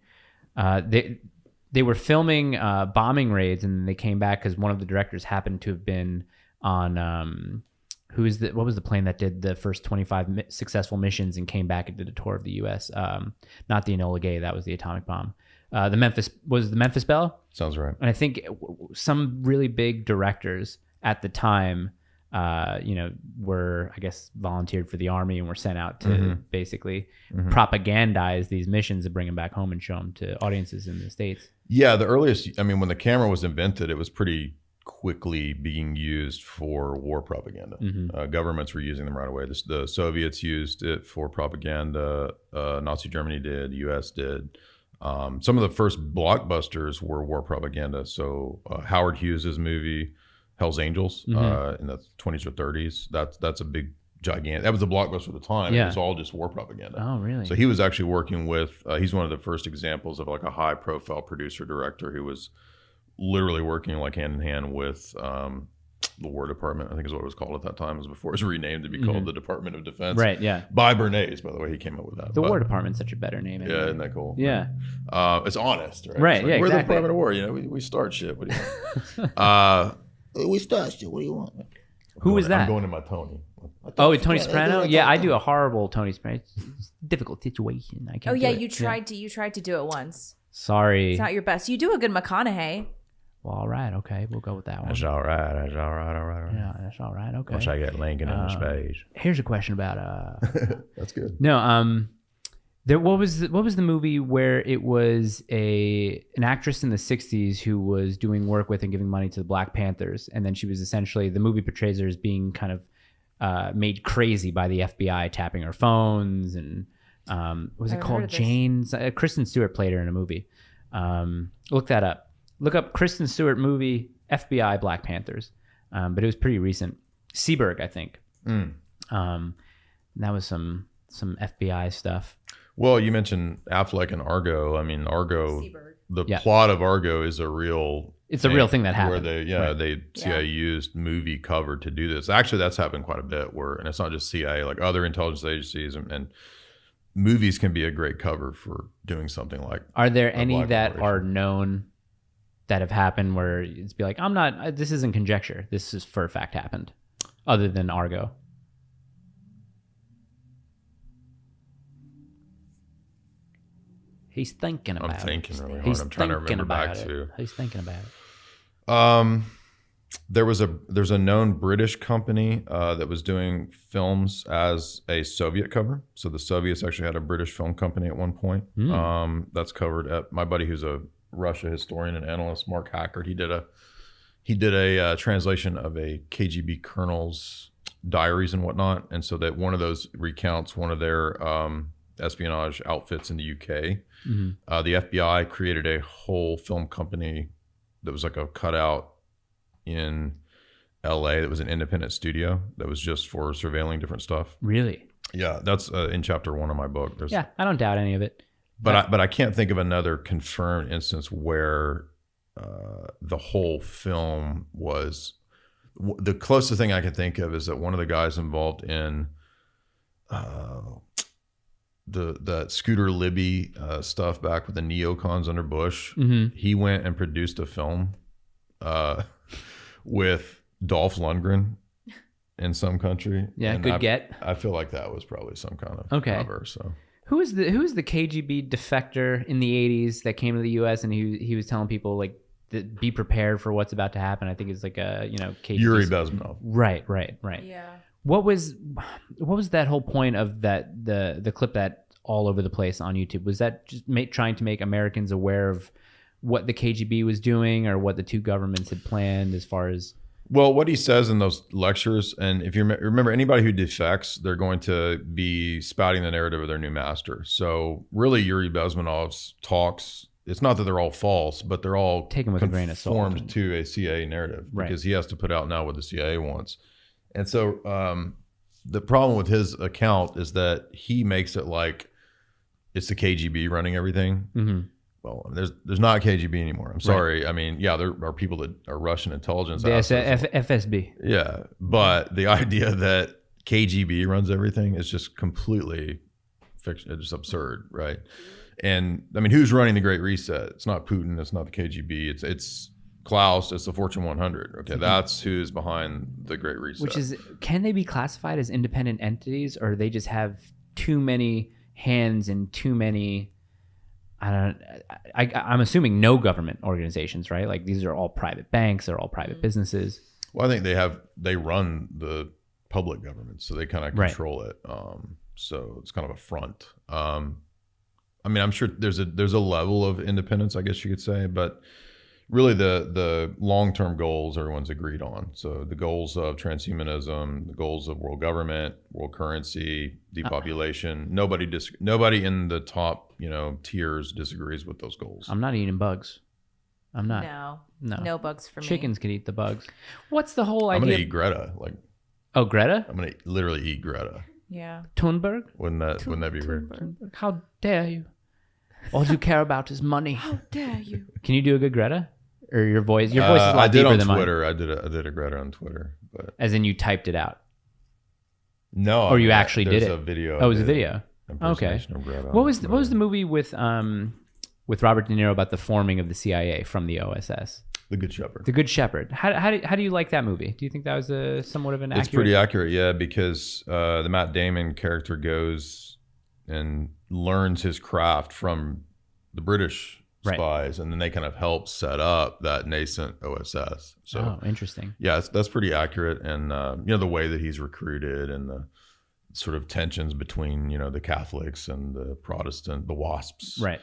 Speaker 1: they were filming bombing raids, and they came back because one of the directors happened to have been on what was the plane that did the first 25 successful missions and came back and did a tour of the U.S. Not the Enola Gay, that was the atomic bomb. The Memphis Belle.
Speaker 3: Sounds right.
Speaker 1: And I think some really big directors at the time, were, I guess, volunteered for the army and were sent out to basically propagandize these missions and bring them back home and show them to audiences in the States.
Speaker 3: Yeah, the earliest, I mean, when the camera was invented, it was pretty quickly being used for war propaganda. Governments were using them right away. The Soviets used it for propaganda. Nazi Germany did. U.S. did. Some of the first blockbusters were war propaganda. So Howard Hughes's movie Hell's Angels in the 20s or 30s. That's a big gigantic. That was a blockbuster at the time.
Speaker 1: Yeah.
Speaker 3: It was all just war propaganda.
Speaker 1: Oh, really?
Speaker 3: So he was actually working with. He's one of the first examples of like a high profile producer director who was literally working like hand in hand with the War Department, I think is what it was called at that time. It was before it was renamed to be called the Department of Defense.
Speaker 1: Right, yeah.
Speaker 3: By Bernays, by the way, he came up with that.
Speaker 1: The War Department's such a better name.
Speaker 3: Yeah, isn't that cool?
Speaker 1: Yeah.
Speaker 3: It's honest, right?
Speaker 1: Right,
Speaker 3: It's like,
Speaker 1: yeah,
Speaker 3: we're
Speaker 1: exactly.
Speaker 3: the Department of War, we start shit. What do you want?
Speaker 4: We start shit. What do you want?
Speaker 1: Who was that?
Speaker 3: I'm going to my Tony.
Speaker 1: Oh, Tony Soprano? Yeah, I do a horrible Tony Soprano. It's a difficult situation. I can't.
Speaker 2: Oh yeah,
Speaker 1: do it.
Speaker 2: you tried to do it once.
Speaker 1: Sorry.
Speaker 2: It's not your best. You do a good McConaughey.
Speaker 1: Well, all right, okay, we'll go with that one.
Speaker 3: That's all right.
Speaker 1: Yeah, that's all right. Okay.
Speaker 3: Once I get Lincoln in the space.
Speaker 1: Here's a question about
Speaker 3: That's good.
Speaker 1: No, what was the movie where it was an actress in the 60s who was doing work with and giving money to the Black Panthers, and then she was essentially, the movie portrays her as being kind of made crazy by the FBI tapping her phones, and what was it called? Jane's. Kristen Stewart played her in a movie. Look that up. Look up Kristen Stewart movie FBI Black Panthers, but it was pretty recent. Seberg, I think. That was some FBI stuff.
Speaker 3: Well, you mentioned Affleck and Argo. I mean, Argo.
Speaker 2: Seberg.
Speaker 3: The plot of Argo is a real.
Speaker 1: It's a real thing that happened.
Speaker 3: Where CIA used movie cover to do this. Actually, that's happened quite a bit. And it's not just CIA, like other intelligence agencies and movies can be a great cover for doing something like.
Speaker 1: Are there any that are known that have happened where it's be like, this isn't conjecture, this is for a fact happened, other than Argo? He's thinking about it.
Speaker 3: I'm thinking really hard. I'm trying to remember back to.
Speaker 1: He's thinking about it.
Speaker 3: There's a known British company that was doing films as a Soviet cover. So the Soviets actually had a British film company at one point. That's covered at my buddy who's a Russia historian and analyst, Mark Hackert. He did a translation of a KGB colonel's diaries and whatnot, and so that one of those recounts one of their espionage outfits in the UK. The FBI created a whole film company that was like a cutout in LA that was an independent studio that was just for surveilling different stuff.
Speaker 1: Really?
Speaker 3: Yeah, that's in chapter 1 of my book.
Speaker 1: Yeah, I don't doubt any of it.
Speaker 3: But I can't think of another confirmed instance where the whole film was. The closest thing I can think of is that one of the guys involved in the Scooter Libby stuff back with the neocons under Bush, he went and produced a film with Dolph Lundgren in some country.
Speaker 1: Yeah,
Speaker 3: and
Speaker 1: good get.
Speaker 3: I feel like that was probably some kind of cover. So
Speaker 1: Who was the KGB defector in the 80s that came to the U.S. and he was telling people like be prepared for what's about to happen? I think it's like a KGB.
Speaker 3: Yuri Bezmenov.
Speaker 1: Right.
Speaker 2: Yeah.
Speaker 1: What was that whole point of that the clip that all over the place on YouTube? Was that just trying to make Americans aware of what the KGB was doing or what the two governments had planned as far as?
Speaker 3: Well, what he says in those lectures, and if you remember, anybody who defects, they're going to be spouting the narrative of their new master. So really, Yuri Bezmenov's talks, it's not that they're all false, but they're all
Speaker 1: taken with a grain of salt,
Speaker 3: conformed to a CIA narrative,
Speaker 1: right?
Speaker 3: Because he has to put out now what the CIA wants. And so the problem with his account is that he makes it like it's the KGB running everything. Mm-hmm. Well, there's not KGB anymore. I'm sorry. Right. I mean, yeah, there are people that are Russian intelligence.
Speaker 1: FSB.
Speaker 3: Yeah, but the idea that KGB runs everything is just completely fiction. It's just absurd, right? And I mean, who's running the Great Reset? It's not Putin. It's not the KGB. It's Klaus. It's the Fortune 100. Okay, that's who's behind the Great Reset.
Speaker 1: Which is, can they be classified as independent entities, or they just have too many hands and too many? I'm assuming no government organizations, right? Like these are all private banks, they're all private businesses.
Speaker 3: Well, I think they run the public government, so they kind of control it. So it's kind of a front. I mean, I'm sure there's a level of independence, I guess you could say, but really the long-term goals everyone's agreed on. So the goals of transhumanism, the goals of world government, world currency, depopulation. Nobody in the top, tiers disagrees with those goals.
Speaker 1: I'm not eating bugs. I'm not.
Speaker 2: No bugs for me.
Speaker 1: Chickens could eat the bugs. What's the whole idea?
Speaker 3: I'm gonna eat Greta.
Speaker 1: Oh, Greta?
Speaker 3: I'm gonna literally eat Greta.
Speaker 2: Yeah.
Speaker 1: Thunberg?
Speaker 3: Wouldn't that be weird?
Speaker 1: How dare you? All you care about is money.
Speaker 2: How dare you?
Speaker 1: Can you do a good Greta? Or your voice is a lot deeper than mine.
Speaker 3: I did a Greta on Twitter, but
Speaker 1: as in you typed it out.
Speaker 3: No,
Speaker 1: or you actually did it.
Speaker 3: There's a video.
Speaker 1: Oh, it was a video. Okay. What was the movie with Robert De Niro about the forming of the CIA from the OSS?
Speaker 3: The Good Shepherd.
Speaker 1: The Good Shepherd. How do you like that movie? Do you think that was somewhat of an accurate?
Speaker 3: It's pretty accurate, yeah, because the Matt Damon character goes and learns his craft from the British spies, and then they kind of help set up that nascent OSS. So,
Speaker 1: interesting.
Speaker 3: Yeah, that's pretty accurate, and the way that he's recruited and the sort of tensions between the Catholics and the Protestant, the WASPs,
Speaker 1: right?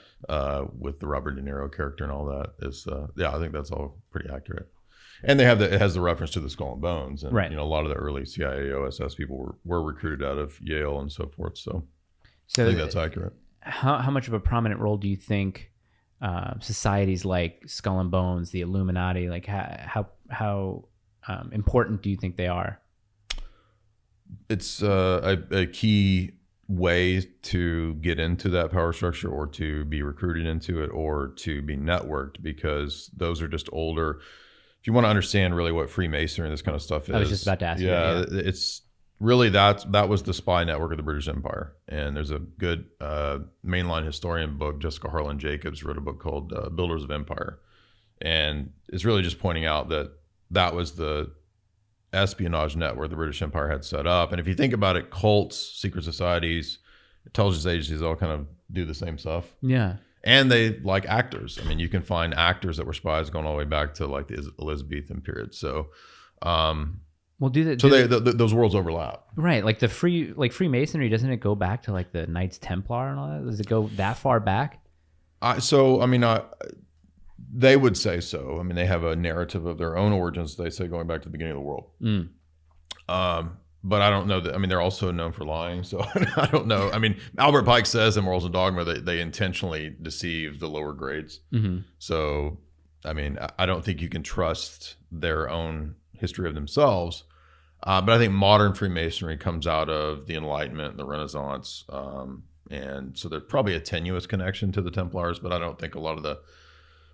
Speaker 3: With the Robert De Niro character and all that is, I think that's all pretty accurate. And it has the reference to the Skull and Bones, and a lot of the early CIA OSS people were recruited out of Yale and so forth. So I think that's accurate.
Speaker 1: How much of a prominent role do you think societies like Skull and Bones, the Illuminati, like how important do you think they are?
Speaker 3: It's a key way to get into that power structure, or to be recruited into it, or to be networked, because those are just older. If you want to understand really what Freemasonry and this kind of stuff is,
Speaker 1: I was just about to ask you.
Speaker 3: Yeah, it's really that was the spy network of the British Empire. And there's a good mainline historian book, Jessica Harlan Jacobs wrote a book called Builders of Empire, and it's really just pointing out that was the espionage network the British Empire had set up. And if you think about it, cults, secret societies, intelligence agencies all kind of do the same stuff.
Speaker 1: Yeah.
Speaker 3: And they like actors. I mean, you can find actors that were spies going all the way back to like the Elizabethan period. So, those worlds overlap,
Speaker 1: right? Like Freemasonry, doesn't it go back to like the Knights Templar and all that? Does it go that far back?
Speaker 3: They would say so. I mean, they have a narrative of their own origins. They say going back to the beginning of the world. But I don't know that. I mean, they're also known for lying. So I don't know. I mean, Albert Pike says in Morals and Dogma that they intentionally deceive the lower grades. Mm-hmm. So, I mean, I don't think you can trust their own history of themselves. But I think modern Freemasonry comes out of the Enlightenment, the Renaissance. And so there's probably a tenuous connection to the Templars, but I don't think a lot of the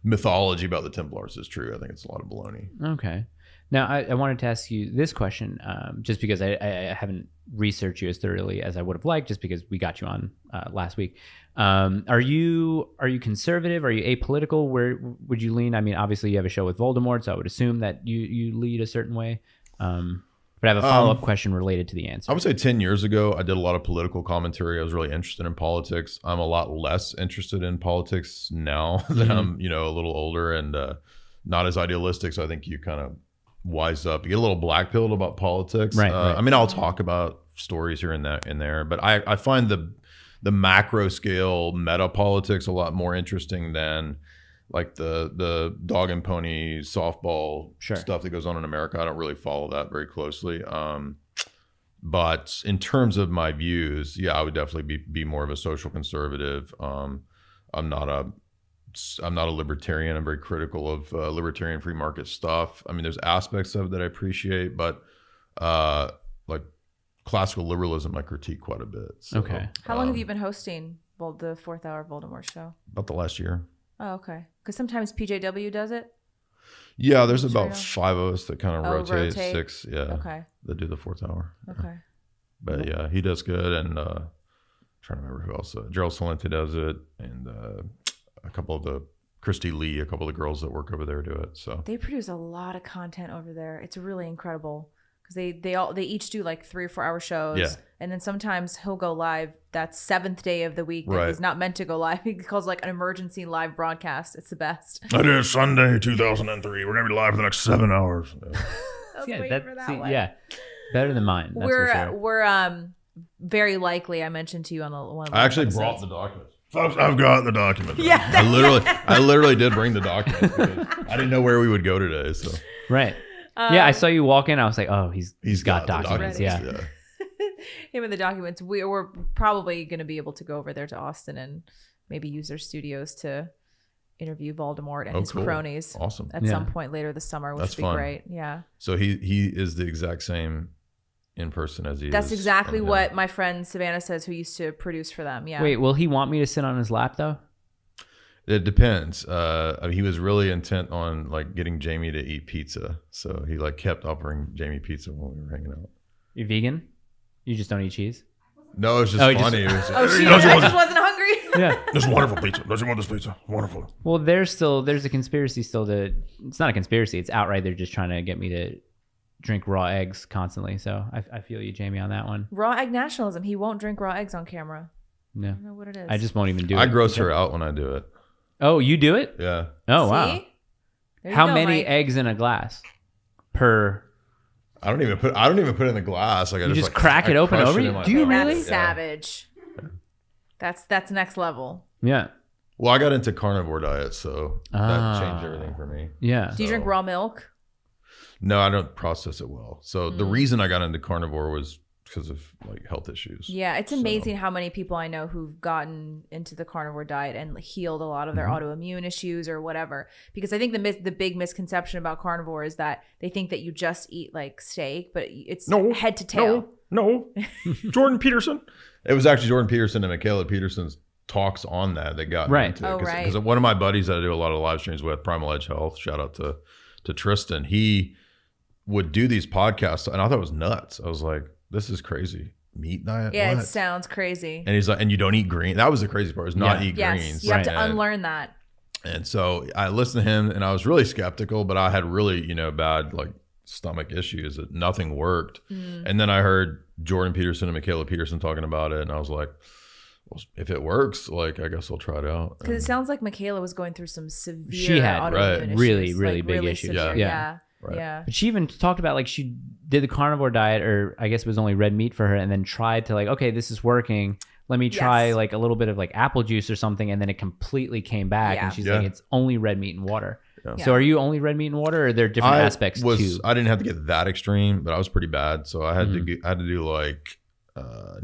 Speaker 3: mythology about the Templars is true. I think it's a lot of baloney.
Speaker 1: Okay. Now, I wanted to ask you this question, just because I haven't researched you as thoroughly as I would have liked, just because we got you on last week. Are you conservative? Are you apolitical? Where would you lean? I mean, obviously you have a show with Voldemort, so I would assume that you lead a certain way. But But I have a follow-up question related to the answer.
Speaker 3: I would say 10 years ago, I did a lot of political commentary. I was really interested in politics. I'm a lot less interested in politics now that I'm, a little older and not as idealistic. So I think you kind of wise up. You get a little black-pilled about politics.
Speaker 1: Right.
Speaker 3: I mean, I'll talk about stories here and there, but I find the macro scale meta politics a lot more interesting than like the dog and pony softball stuff that goes on in America. I don't really follow that very closely. But in terms of my views, I would definitely be more of a social conservative. I'm not a libertarian. I'm very critical of libertarian free market stuff. I mean, there's aspects of it that I appreciate, but like classical liberalism, I critique quite a bit. So,
Speaker 1: okay.
Speaker 2: How long have you been hosting the 4th Hour Voldemort show?
Speaker 3: About the last year.
Speaker 2: Oh, okay. Because sometimes PJW does it.
Speaker 3: Yeah, there's about 5 of us that kind of rotate. 6,
Speaker 2: Okay.
Speaker 3: That do the 4th hour.
Speaker 2: Okay.
Speaker 3: But yeah, he does good, and trying to remember who else. Gerald Salente does it, and a couple of the Christy Lee, a couple of the girls that work over there do it. So
Speaker 2: they produce a lot of content over there. It's really incredible because they each do like 3 or 4 hour shows, and then sometimes he'll go live that 7th day of the week that he's not meant to go live. He calls like an emergency live broadcast. It's the best.
Speaker 3: It is Sunday 2003. We're gonna be live for the next 7 hours.
Speaker 2: For that one.
Speaker 1: Yeah, better than mine. That's for sure.
Speaker 2: We're very likely. I mentioned to you on one. Of the
Speaker 3: I actually
Speaker 2: episodes.
Speaker 3: brought the documents. Folks, I've got the documents.
Speaker 2: Yeah.
Speaker 3: I literally did bring the documents because I didn't know where we would go today. So
Speaker 1: right. I saw you walk in. I was like, oh, he's got documents. Yeah.
Speaker 2: Him and the documents. We're probably going to be able to go over there to Austin and maybe use their studios to interview Voldemort and his cronies.
Speaker 3: Awesome.
Speaker 2: At some point later this summer, which would be
Speaker 3: fun.
Speaker 2: great. Yeah.
Speaker 3: So he is the exact same in person as he is.
Speaker 2: That's exactly what my friend Savannah says, who used to produce for them. Yeah.
Speaker 1: Wait, will he want me to sit on his lap though?
Speaker 3: It depends. I mean, he was really intent on like getting Jamie to eat pizza, so he like kept offering Jamie pizza when we were hanging out.
Speaker 1: You're vegan? You just don't eat cheese?
Speaker 3: No, it's just funny.
Speaker 2: I just wasn't hungry.
Speaker 1: Yeah.
Speaker 3: This is wonderful pizza. Don't you want this pizza? Wonderful.
Speaker 1: Well, there's a conspiracy still it's not a conspiracy. It's outright they're just trying to get me to drink raw eggs constantly. So I feel you, Jamie, on that one.
Speaker 2: Raw egg nationalism. He won't drink raw eggs on camera.
Speaker 1: No.
Speaker 2: I don't know what it is.
Speaker 1: I just won't even do it.
Speaker 3: I gross her out when I do it.
Speaker 1: Oh, you do it?
Speaker 3: Yeah.
Speaker 1: Oh, wow.
Speaker 2: There you
Speaker 1: How
Speaker 2: go,
Speaker 1: many
Speaker 2: Mike.
Speaker 1: eggs in a glass per?
Speaker 3: I don't even put it in the glass. Like I
Speaker 1: You just
Speaker 3: like,
Speaker 1: crack it open
Speaker 3: crush
Speaker 1: over
Speaker 3: it
Speaker 1: you?
Speaker 3: in my
Speaker 1: Do you
Speaker 3: mouth.
Speaker 1: really?
Speaker 2: That's savage. That's next level.
Speaker 1: Yeah.
Speaker 3: Well, I got into carnivore diet, so that changed everything for me.
Speaker 1: Yeah.
Speaker 2: Do you drink raw milk?
Speaker 3: No, I don't process it well. So the reason I got into carnivore was because of like health issues.
Speaker 2: Yeah, it's amazing how many people I know who've gotten into the carnivore diet and healed a lot of their autoimmune issues or whatever. Because I think the big misconception about carnivore is that they think that you just eat like steak, but it's head to tail.
Speaker 3: No. Jordan Peterson. It was actually Jordan Peterson and Michaela Peterson's talks on that got me into it. Because one of my buddies that I do a lot of live streams with, Primal Edge Health, shout out to Tristan, he would do these podcasts and I thought it was nuts. I was like, this is crazy. Meat diet?
Speaker 2: Yeah,
Speaker 3: what?
Speaker 2: it sounds crazy.
Speaker 3: And he's like, and you don't eat green. That was the crazy part, is not eat greens.
Speaker 2: You have to unlearn that.
Speaker 3: And so I listened to him and I was really skeptical, but I had really, bad like stomach issues that nothing worked. And then I heard Jordan Peterson and Michaela Peterson talking about it. And I was like, well, if it works, like, I guess I'll try it out.
Speaker 2: Because it sounds like Michaela was going through some severe
Speaker 1: She had
Speaker 2: autoimmune issues,
Speaker 1: really big issues.
Speaker 2: Severe.
Speaker 1: Yeah.
Speaker 3: Right.
Speaker 2: Yeah.
Speaker 1: But she even talked about like she did the carnivore diet, or I guess it was only red meat for her, and then tried to like, okay, this is working. Let me try like a little bit of like apple juice or something, and then it completely came back. And she's like, it's only red meat and water. Yeah. So are you only red meat and water, or are there different aspects too?
Speaker 3: I didn't have to get that extreme, but I was pretty bad. So I had to do like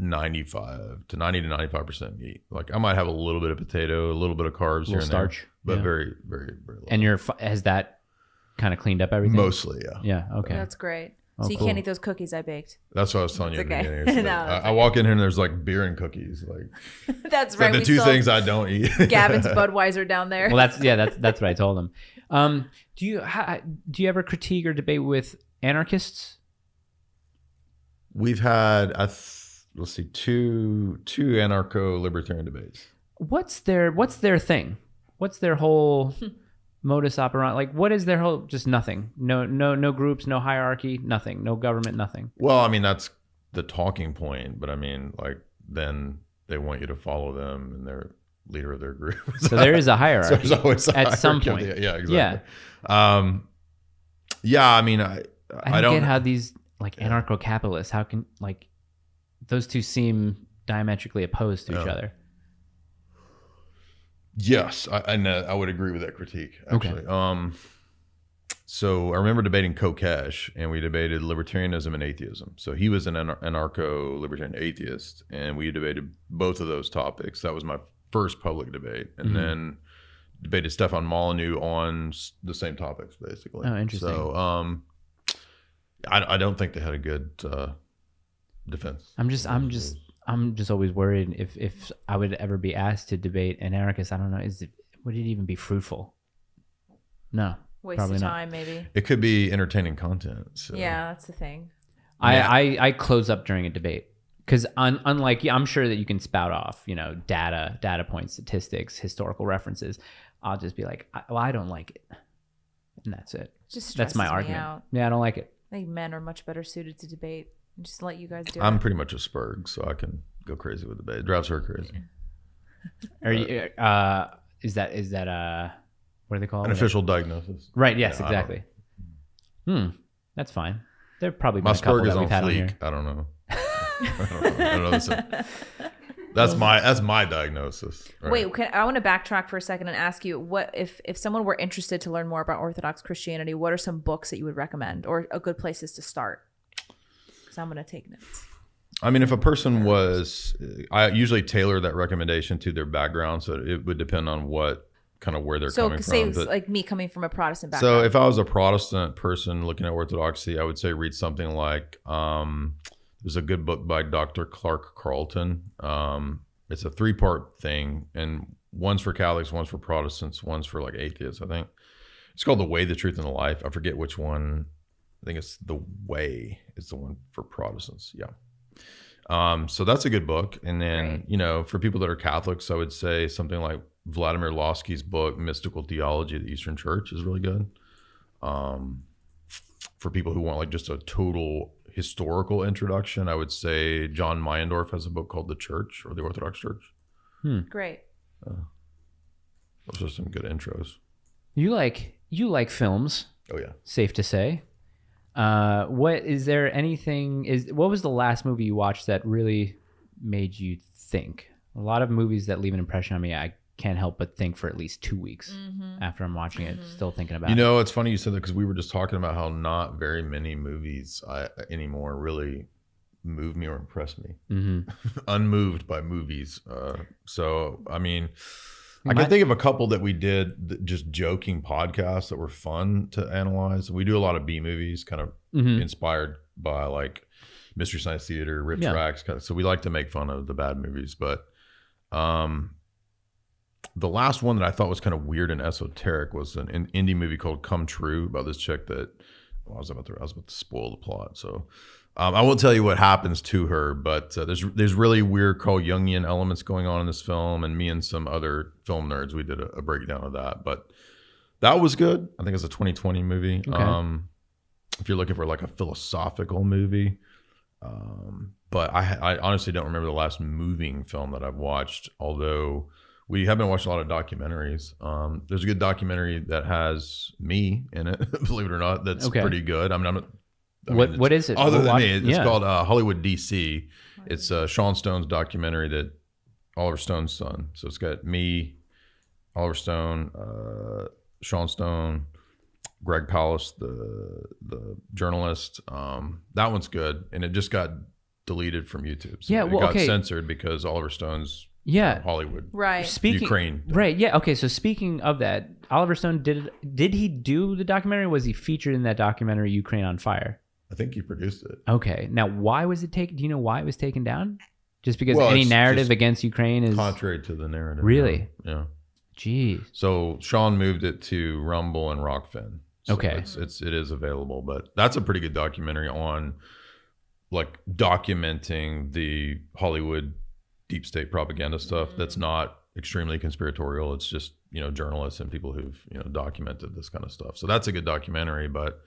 Speaker 3: 95 to 95% meat. Like I might have a little bit of potato, a little bit of carbs, here and
Speaker 1: starch,
Speaker 3: there, but very, very, very low.
Speaker 1: And has that kind of cleaned up everything?
Speaker 3: Mostly, yeah.
Speaker 1: Yeah. Okay.
Speaker 2: That's great.
Speaker 1: Oh,
Speaker 2: So you can't eat those cookies I baked.
Speaker 3: That's what I was telling you at the
Speaker 2: okay.
Speaker 3: beginning. So
Speaker 2: No,
Speaker 3: I walk in here and there's like beer and cookies. Like
Speaker 2: that's right.
Speaker 3: the
Speaker 2: We
Speaker 3: two
Speaker 2: still
Speaker 3: things I don't eat.
Speaker 2: Gavin's Budweiser down there.
Speaker 1: Well, that's what I told him. Do you ever critique or debate with anarchists?
Speaker 3: We've had let's see, two anarcho-libertarian debates.
Speaker 1: What's their thing? What's their whole modus operandi? Like, what is their whole? Just nothing. No groups, no hierarchy, nothing. No government, nothing.
Speaker 3: Well, I mean, that's the talking point, but I mean, like, then they want you to follow them and they're leader of their group.
Speaker 1: So there is a hierarchy.
Speaker 3: So there's always a
Speaker 1: at some
Speaker 3: hierarchy.
Speaker 1: point.
Speaker 3: Yeah, exactly. Yeah. I mean,
Speaker 1: I don't get how these like anarcho-capitalists, how can like those two seem diametrically opposed to each other?
Speaker 3: Yes, I would agree with that critique, actually. Okay. So I remember debating Kokesh, and we debated libertarianism and atheism. So he was an anarcho-libertarian atheist, and we debated both of those topics. That was my first public debate. And then debated Stefan Molyneux on the same topics, basically.
Speaker 1: Oh, interesting.
Speaker 3: So I don't think they had a good defense.
Speaker 1: I'm just always worried if I would ever be asked to debate anarchists. I don't know. Would it even be fruitful? No.
Speaker 2: Waste of time, maybe.
Speaker 3: It could be entertaining content. So.
Speaker 2: Yeah, that's the thing.
Speaker 1: I close up during a debate because unlike I'm sure that you can spout off, data points, statistics, historical references. I'll just be like, I don't like it, and that's it. That's my argument. Out. Yeah, I don't like it.
Speaker 2: I think men are much better suited to debate. Just let you guys do it.
Speaker 3: I'm pretty much a Spurg, so I can go crazy with debate. It drives her crazy.
Speaker 1: Are you? Is that what do they call it?
Speaker 3: An official diagnosis.
Speaker 1: Right. Yes. Yeah, exactly. That's fine. They're probably
Speaker 3: my Spurg is on fleek. I don't know. I don't know. That's my diagnosis.
Speaker 2: Right? Wait, I want to backtrack for a second and ask you, what if someone were interested to learn more about Orthodox Christianity, what are some books that you would recommend, or a good places to start? Because I'm going to take notes.
Speaker 3: I mean, if a person I usually tailor that recommendation to their background, so it would depend on what kind of where they're coming from.
Speaker 2: So say like me coming from a Protestant background.
Speaker 3: So if I was a Protestant person looking at Orthodoxy, I would say read something like there's a good book by Dr. Clark Carlton. It's a 3-part thing, and one's for Catholics, one's for Protestants, one's for like atheists, I think. It's called The Way, the Truth, and the Life. I forget which one. I think it's The Way is the one for Protestants. Yeah. So that's a good book. And then, for people that are Catholics, I would say something like Vladimir Lossky's book, Mystical Theology of the Eastern Church, is really good. For people who want like just a total historical introduction, I would say John Meyendorff has a book called The Church, or the Orthodox Church.
Speaker 2: Great.
Speaker 3: Those are some good intros.
Speaker 1: You like films?
Speaker 3: Oh yeah.
Speaker 1: Safe to say. What was the last movie you watched that really made you think? A lot of movies that leave an impression on me, I can't help but think for at least 2 weeks after I'm watching it, still thinking about it.
Speaker 3: It's funny you said that, because we were just talking about how not very many movies anymore really move me or impress me. Unmoved by movies. So, I mean, I can think of a couple that we did, just joking podcasts that were fun to analyze. We do a lot of B movies, kind of inspired by like Mystery Science Theater, Rip Tracks. So we like to make fun of the bad movies. But the last one that I thought was kind of weird and esoteric was an indie movie called Come True, about this chick that I was about to spoil the plot. So I won't tell you what happens to her, but there's really weird Carl Jungian elements going on in this film, and me and some other film nerds, we did a breakdown of that. But that was good. I think it's a 2020 movie. Okay. If you're looking for like a philosophical movie, but I honestly don't remember the last moving film that I've watched, although we have been watching a lot of documentaries. There's a good documentary that has me in it, believe it or not. That's pretty good. I mean,
Speaker 1: what is it?
Speaker 3: Other than me, it's called Hollywood DC. It's Sean Stone's documentary that Oliver Stone's son. So it's got me, Oliver Stone, Sean Stone, Greg Palast, the journalist. That one's good, and it just got deleted from YouTube. So it got censored because Oliver Stone's Hollywood,
Speaker 2: right?
Speaker 3: Ukraine,
Speaker 1: right? Yeah. Okay. So speaking of that, Oliver Stone did he do the documentary? Was he featured in that documentary, Ukraine on Fire?
Speaker 3: I think he produced it.
Speaker 1: Okay. Now, why was it taken? Do you know why it was taken down? Just because any narrative against Ukraine is
Speaker 3: contrary to the narrative.
Speaker 1: Really?
Speaker 3: Yeah.
Speaker 1: Jeez.
Speaker 3: So Sean moved it to Rumble and Rockfin. So it is available, but that's a pretty good documentary on like documenting the Hollywood deep state propaganda stuff that's not extremely conspiratorial. It's just, journalists and people who've, documented this kind of stuff. So that's a good documentary, but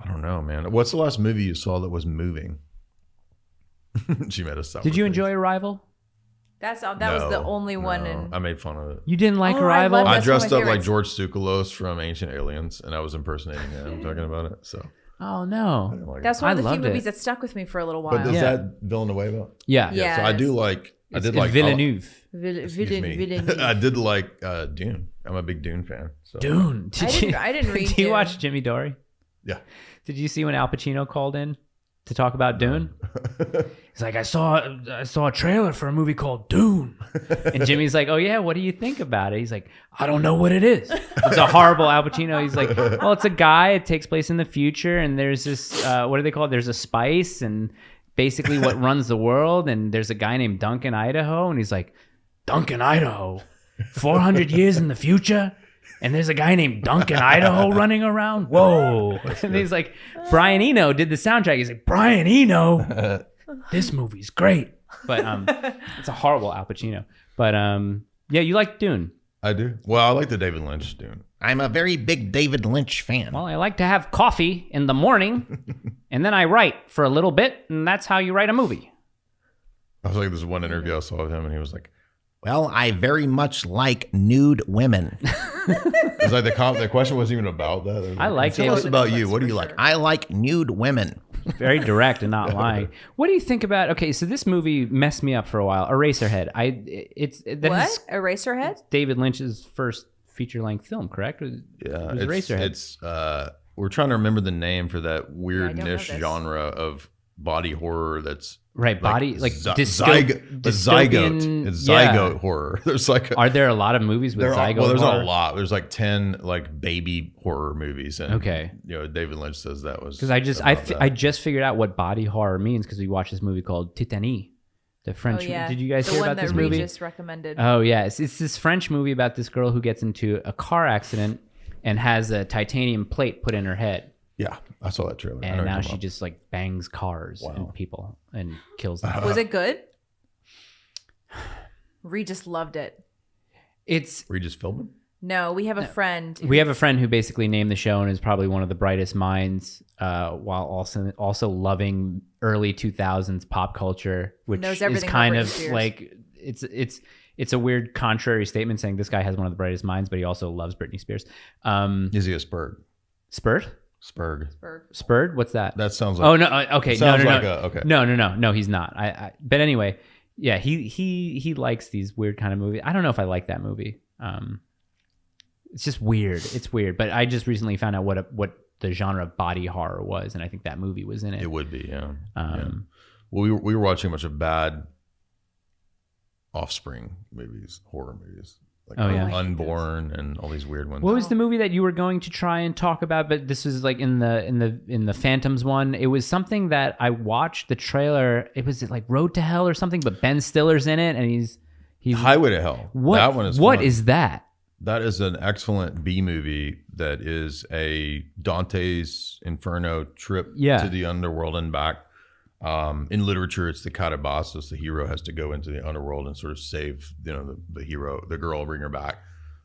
Speaker 3: I don't know, man. What's the last movie you saw that was moving? She made us.
Speaker 1: Did you enjoy Arrival?
Speaker 2: Was the only one.
Speaker 3: I made fun of it.
Speaker 1: You didn't like Arrival?
Speaker 3: I dressed up like George Tsoukalos from Ancient Aliens, and I was impersonating him, talking about it. So.
Speaker 1: Oh no,
Speaker 2: that's one of the few movies that stuck with me for a little while.
Speaker 3: But is that Villanueva?
Speaker 1: Yeah.
Speaker 3: So I do like. I did like
Speaker 1: Villeneuve.
Speaker 2: Villeneuve.
Speaker 3: I did like Dune. I'm a big Dune fan. So.
Speaker 1: Dune.
Speaker 2: I didn't read.
Speaker 1: Did you watch Jimmy Dory?
Speaker 3: Yeah.
Speaker 1: Did you see when Al Pacino called in to talk about Dune? He's like, I saw a trailer for a movie called Dune. And Jimmy's like, oh yeah, what do you think about it? He's like, I don't know what it is. It's a horrible Al Pacino. He's like, well, it's a guy. It takes place in the future, and there's this what do they call it? There's a spice, and basically what runs the world. And there's a guy named Duncan Idaho, and he's like, Duncan Idaho, 400 years in the future, and there's a guy named Duncan Idaho running around. Whoa! And he's like, Brian Eno did the soundtrack. He's like, Brian Eno. This movie's great, but it's a horrible Al Pacino. But yeah, you like Dune?
Speaker 3: I do. Well, I like the David Lynch Dune.
Speaker 4: I'm a very big David Lynch fan.
Speaker 1: Well, I like to have coffee in the morning, and then I write for a little bit, and that's how you write a movie.
Speaker 3: I was like, this one interview I saw with him, and he was like,
Speaker 4: well, I very much like nude women.
Speaker 3: It's like the question wasn't even about that.
Speaker 1: I like
Speaker 4: Tell us about you. What do you like? I like nude women.
Speaker 1: Very direct and not lying. What do you think about? Okay, so this movie messed me up for a while. Eraserhead. What?
Speaker 2: Eraserhead?
Speaker 1: David Lynch's first feature-length film, correct?
Speaker 3: Yeah,
Speaker 1: it was Eraserhead.
Speaker 3: It's we're trying to remember the name for that weird niche genre of body horror that's
Speaker 1: right. Body
Speaker 3: zygote. It's zygote horror. There's
Speaker 1: are there a lot of movies with zygote?
Speaker 3: Well, there's
Speaker 1: horror?
Speaker 3: a lot. There's like 10 like baby horror movies, and
Speaker 1: okay,
Speaker 3: David Lynch says that was
Speaker 1: because I just figured out what body horror means because we watched this movie called Titanie. The French. Oh, yeah. Did you guys hear about this movie? The one that Regis
Speaker 2: recommended.
Speaker 1: Oh yeah, it's this French movie about this girl who gets into a car accident and has a titanium plate put in her head.
Speaker 3: Yeah, I saw that trailer.
Speaker 1: And now she just like bangs cars and people and kills them.
Speaker 2: Was it good? Regis loved it.
Speaker 1: It's
Speaker 3: Regis filming?
Speaker 2: No, we have a friend.
Speaker 1: We have a friend who basically named the show and is probably one of the brightest minds, while also loving early 2000s pop culture, which is kind of like it's a weird contrary statement saying this guy has one of the brightest minds, but he also loves Britney Spears.
Speaker 3: Is he a Spurg?
Speaker 1: Spurg? Spurred? What's that?
Speaker 3: That sounds like.
Speaker 1: Oh no. Okay.
Speaker 3: No.
Speaker 1: No, he's not. But anyway, yeah, he likes these weird kind of movies. I don't know if I like that movie. It's just weird. It's weird. But I just recently found out what the genre of body horror was, and I think that movie was in it.
Speaker 3: It would be, yeah. Well, we were watching a bunch of bad Offspring movies, horror movies. Like Unborn and all these weird ones.
Speaker 1: What was the movie that you were going to try and talk about? But this was like in the Phantoms one. It was something that I watched the trailer. It was like Road to Hell or something, but Ben Stiller's in it, and he's
Speaker 3: Highway to Hell. That one is.
Speaker 1: What is that?
Speaker 3: That is an excellent B movie that is a Dante's Inferno trip to the underworld and back. In literature, it's the katabasis. The hero has to go into the underworld and sort of save, the hero, the girl, bring her back.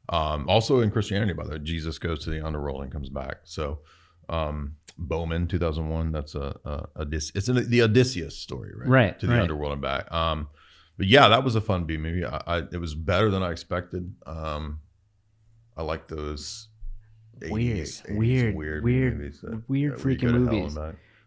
Speaker 3: Also in Christianity, by the way, Jesus goes to the underworld and comes back. So, Bowman, 2001. That's it's the Odysseus story, right?
Speaker 1: Right.
Speaker 3: To the underworld and back. But yeah, that was a fun B movie. It was better than I expected. I like those
Speaker 1: weird
Speaker 3: movies.
Speaker 1: Weird freaking movies.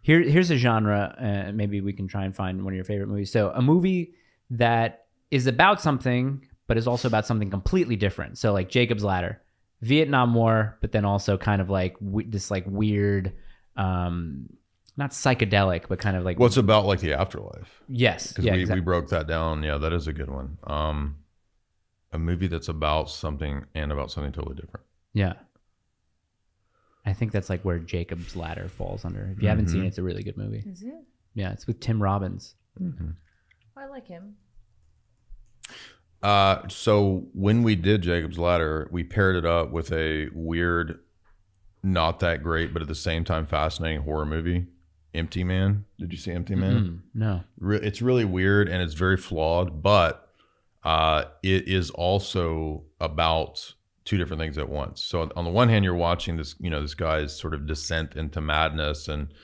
Speaker 1: Here's a genre. Maybe we can try and find one of your favorite movies. So a movie that is about something, but is also about something completely different. So like Jacob's Ladder, Vietnam War, but then also kind of like this like weird, not psychedelic, but kind of like.
Speaker 3: Well, it's about like the afterlife.
Speaker 1: Yes.
Speaker 3: Because we broke that down. Yeah, that is a good one. A movie that's about something and about something totally different.
Speaker 1: Yeah. I think that's like where Jacob's Ladder falls under. If you haven't seen it, it's a really good movie.
Speaker 2: Is it?
Speaker 1: Yeah, it's with Tim Robbins.
Speaker 2: Mm-hmm. I like him.
Speaker 3: So when we did Jacob's Ladder, we paired it up with a weird, not that great, but at the same time fascinating horror movie, Empty Man. Did you see Empty Man?
Speaker 1: No.
Speaker 3: It's really weird and it's very flawed, but it is also about two different things at once. So on the one hand, you're watching this, this guy's sort of descent into madness and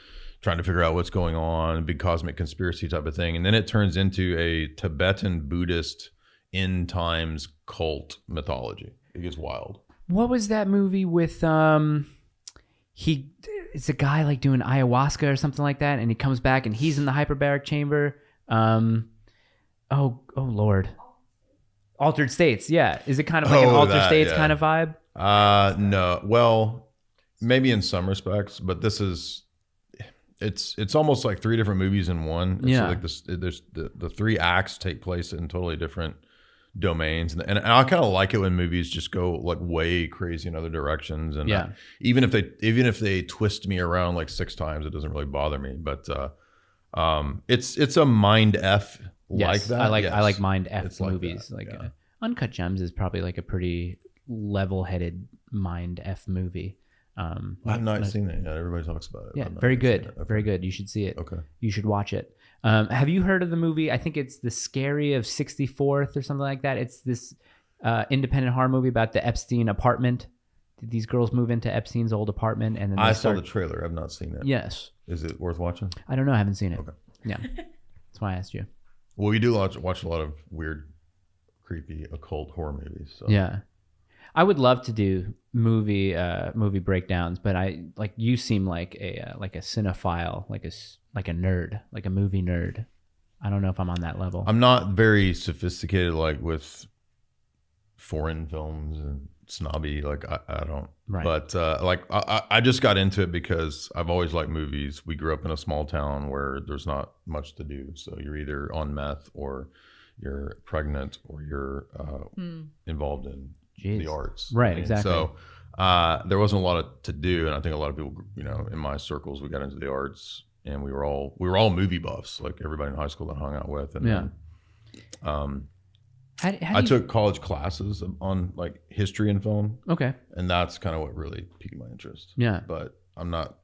Speaker 3: trying to figure out what's going on, a big cosmic conspiracy type of thing. And then it turns into a Tibetan Buddhist end times cult mythology. It gets wild.
Speaker 1: What was that movie with it's a guy like doing ayahuasca or something like that, and he comes back and he's in the hyperbaric chamber. Oh Lord. Altered States, yeah. Is it kind of like an Altered States kind of vibe?
Speaker 3: No. Well, maybe in some respects, but it's almost like three different movies in one.
Speaker 1: Yeah.
Speaker 3: So like there's the three acts take place in totally different domains, and I kind of like it when movies just go like way crazy in other directions. And even if they twist me around like 6 times, it doesn't really bother me. But it's a mind F. Like that.
Speaker 1: I like mind F movies. Uncut Gems is probably like a pretty level-headed mind F movie.
Speaker 3: I've not seen it yet. Everybody talks about it.
Speaker 1: Yeah, very good. Okay. Very good. You should see it.
Speaker 3: Okay.
Speaker 1: You should watch it. Have you heard of the movie? I think it's The Scary of 64th or something like that. It's this independent horror movie about the Epstein apartment. These girls move into Epstein's old apartment, and then
Speaker 3: I saw the trailer. I've not seen it.
Speaker 1: Yes.
Speaker 3: Is it worth watching?
Speaker 1: I don't know. I haven't seen it.
Speaker 3: Okay.
Speaker 1: Yeah. That's why I asked you.
Speaker 3: Well, we do watch a lot of weird, creepy, occult horror movies. So.
Speaker 1: Yeah, I would love to do movie breakdowns, but you seem like a cinephile, like a nerd, like a movie nerd. I don't know if I'm on that level.
Speaker 3: I'm not very sophisticated, like with foreign films and snobby. Like I don't.
Speaker 1: Right.
Speaker 3: But I just got into it because I've always liked movies. We grew up in a small town where there's not much to do. So you're either on meth or you're pregnant or you're involved in the arts.
Speaker 1: Right. Exactly.
Speaker 3: So there wasn't a lot to do, and I think a lot of people, in my circles, we got into the arts, and we were all movie buffs, like everybody in high school that I hung out with. And then, I took college classes on like history and film.
Speaker 1: Okay.
Speaker 3: And that's kind of what really piqued my interest.
Speaker 1: Yeah.
Speaker 3: But I'm not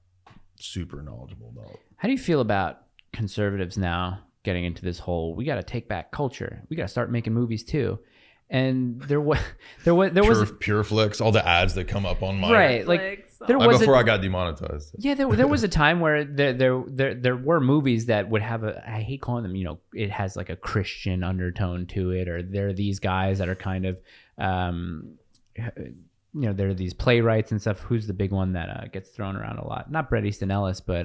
Speaker 3: super knowledgeable about it.
Speaker 1: How do you feel about conservatives now getting into this whole, we got to take back culture. We got to start making movies too. And there was
Speaker 3: Pure Flicks, all the ads that come up on my
Speaker 1: before
Speaker 3: I got demonetized.
Speaker 1: Yeah, there was a time where there were movies that would have I hate calling them, it has like a Christian undertone to it, or there are these guys that are kind of there are these playwrights and stuff. Who's the big one that gets thrown around a lot? Not Bret Easton Ellis, but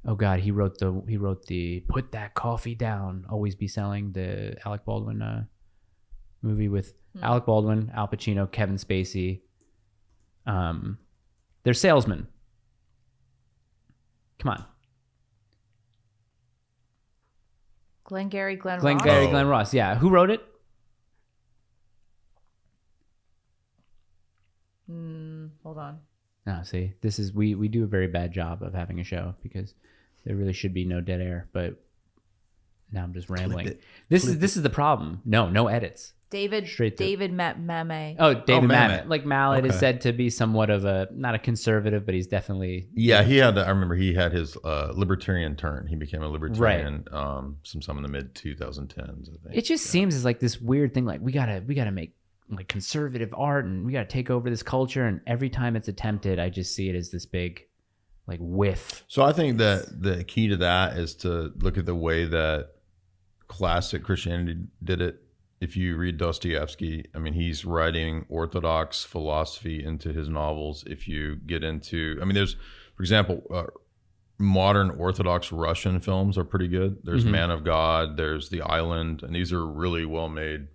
Speaker 1: oh God, he wrote the Put That Coffee Down, Always Be Selling, the Alec Baldwin movie with Alec Baldwin, Al Pacino, Kevin Spacey. They're salesmen. Come on.
Speaker 2: Glengarry Glen
Speaker 1: Ross. Yeah. Who wrote it?
Speaker 2: Hold on.
Speaker 1: No, see, this is we do a very bad job of having a show because there really should be no dead air, but now I'm just rambling. This is the problem. No edits.
Speaker 2: David Mamet.
Speaker 1: Oh, David Mamet. Like Mallet is said to be somewhat of not a conservative, but he's definitely.
Speaker 3: Yeah, I remember he had his libertarian turn. He became a libertarian sometime in the mid 2010s, I think.
Speaker 1: It just seems as like this weird thing. Like we gotta make like conservative art, and we gotta take over this culture. And every time it's attempted, I just see it as this big, like whiff.
Speaker 3: So I think that the key to that is to look at the way that classic Christianity did it. If you read Dostoevsky, I mean, he's writing Orthodox philosophy into his novels. If you get into, I mean, there's, for example, modern Orthodox Russian films are pretty good. There's Man of God, there's The Island, and these are really well-made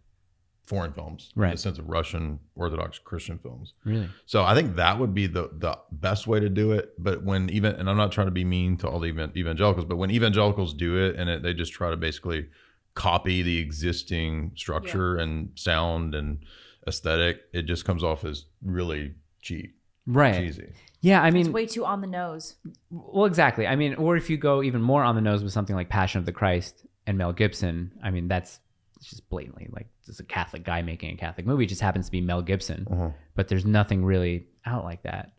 Speaker 3: foreign films in the sense of Russian Orthodox Christian films.
Speaker 1: Really?
Speaker 3: So I think that would be the best way to do it. But and I'm not trying to be mean to all the evangelicals, but when evangelicals do it and they just try to basically copy the existing structure and sound and aesthetic, it just comes off as really cheap, cheesy.
Speaker 1: Yeah, I mean,
Speaker 2: it's way too on the nose.
Speaker 1: Well, exactly. I mean, or if you go even more on the nose with something like Passion of the Christ and Mel Gibson, I mean, it's just blatantly like just a Catholic guy making a Catholic movie. It just happens to be Mel Gibson, but there's nothing really out like that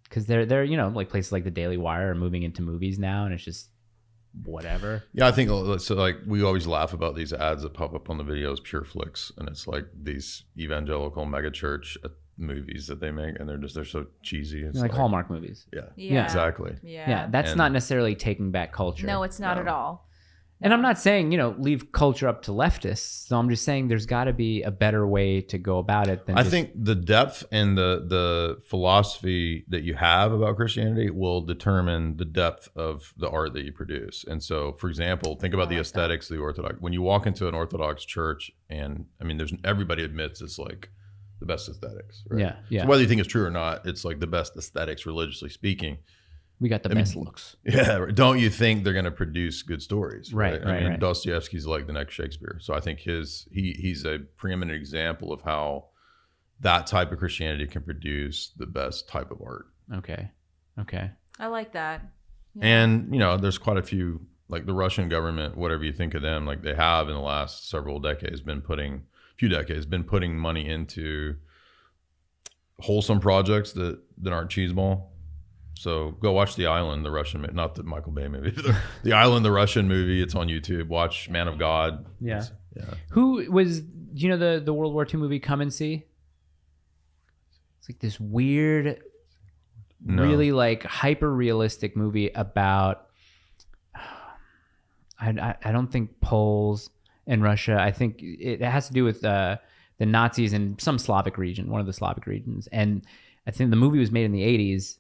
Speaker 1: because they're like places like the Daily Wire are moving into movies now, and it's just whatever.
Speaker 3: Yeah, I think so. Like we always laugh about these ads that pop up on the videos, Pure Flicks, and it's like these evangelical megachurch movies that they make, and they're so cheesy. It's
Speaker 1: like Hallmark movies.
Speaker 3: Yeah, exactly.
Speaker 1: Yeah, that's not necessarily taking back culture.
Speaker 2: No, it's not at all.
Speaker 1: And I'm not saying, leave culture up to leftists. So I'm just saying there's got to be a better way to go about it than
Speaker 3: I think the depth and the philosophy that you have about Christianity will determine the depth of the art that you produce. And so, for example, think about the aesthetics of the Orthodox. When you walk into an Orthodox church, and I mean, everybody admits it's like the best aesthetics, right?
Speaker 1: Yeah.
Speaker 3: So whether you think it's true or not, it's like the best aesthetics, religiously speaking.
Speaker 1: We got the best looks.
Speaker 3: Yeah. Don't you think they're going to produce good stories?
Speaker 1: Right.
Speaker 3: I mean, Dostoevsky's like the next Shakespeare. So I think he's a preeminent example of how that type of Christianity can produce the best type of art.
Speaker 1: Okay.
Speaker 2: I like that. Yeah.
Speaker 3: And, there's quite a few, like the Russian government, whatever you think of them, like they have in the last several decades been putting money into wholesome projects that aren't cheeseball. So go watch The Island, the Russian, not the Michael Bay movie, The Island, the Russian movie. It's on YouTube. Watch Man of God.
Speaker 1: Yeah. Who was, the World War II movie Come and See? It's like this weird, really like hyper realistic movie about, I don't think Poles in Russia. I think it has to do with the Nazis in some Slavic region, one of the Slavic regions. And I think the movie was made in the 80s.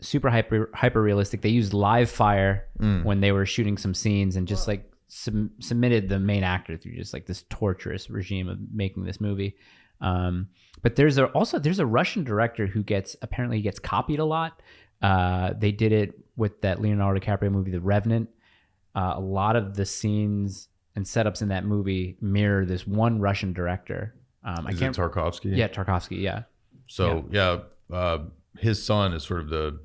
Speaker 1: Super hyper realistic. They used live fire when they were shooting some scenes, and just like submitted the main actor through just like this torturous regime of making this movie. But there's a Russian director who gets copied a lot. They did it with that Leonardo DiCaprio movie, The Revenant. A lot of the scenes and setups in that movie mirror this one Russian director.
Speaker 3: Is it Tarkovsky?
Speaker 1: Yeah, Tarkovsky. Yeah.
Speaker 3: So his son is sort of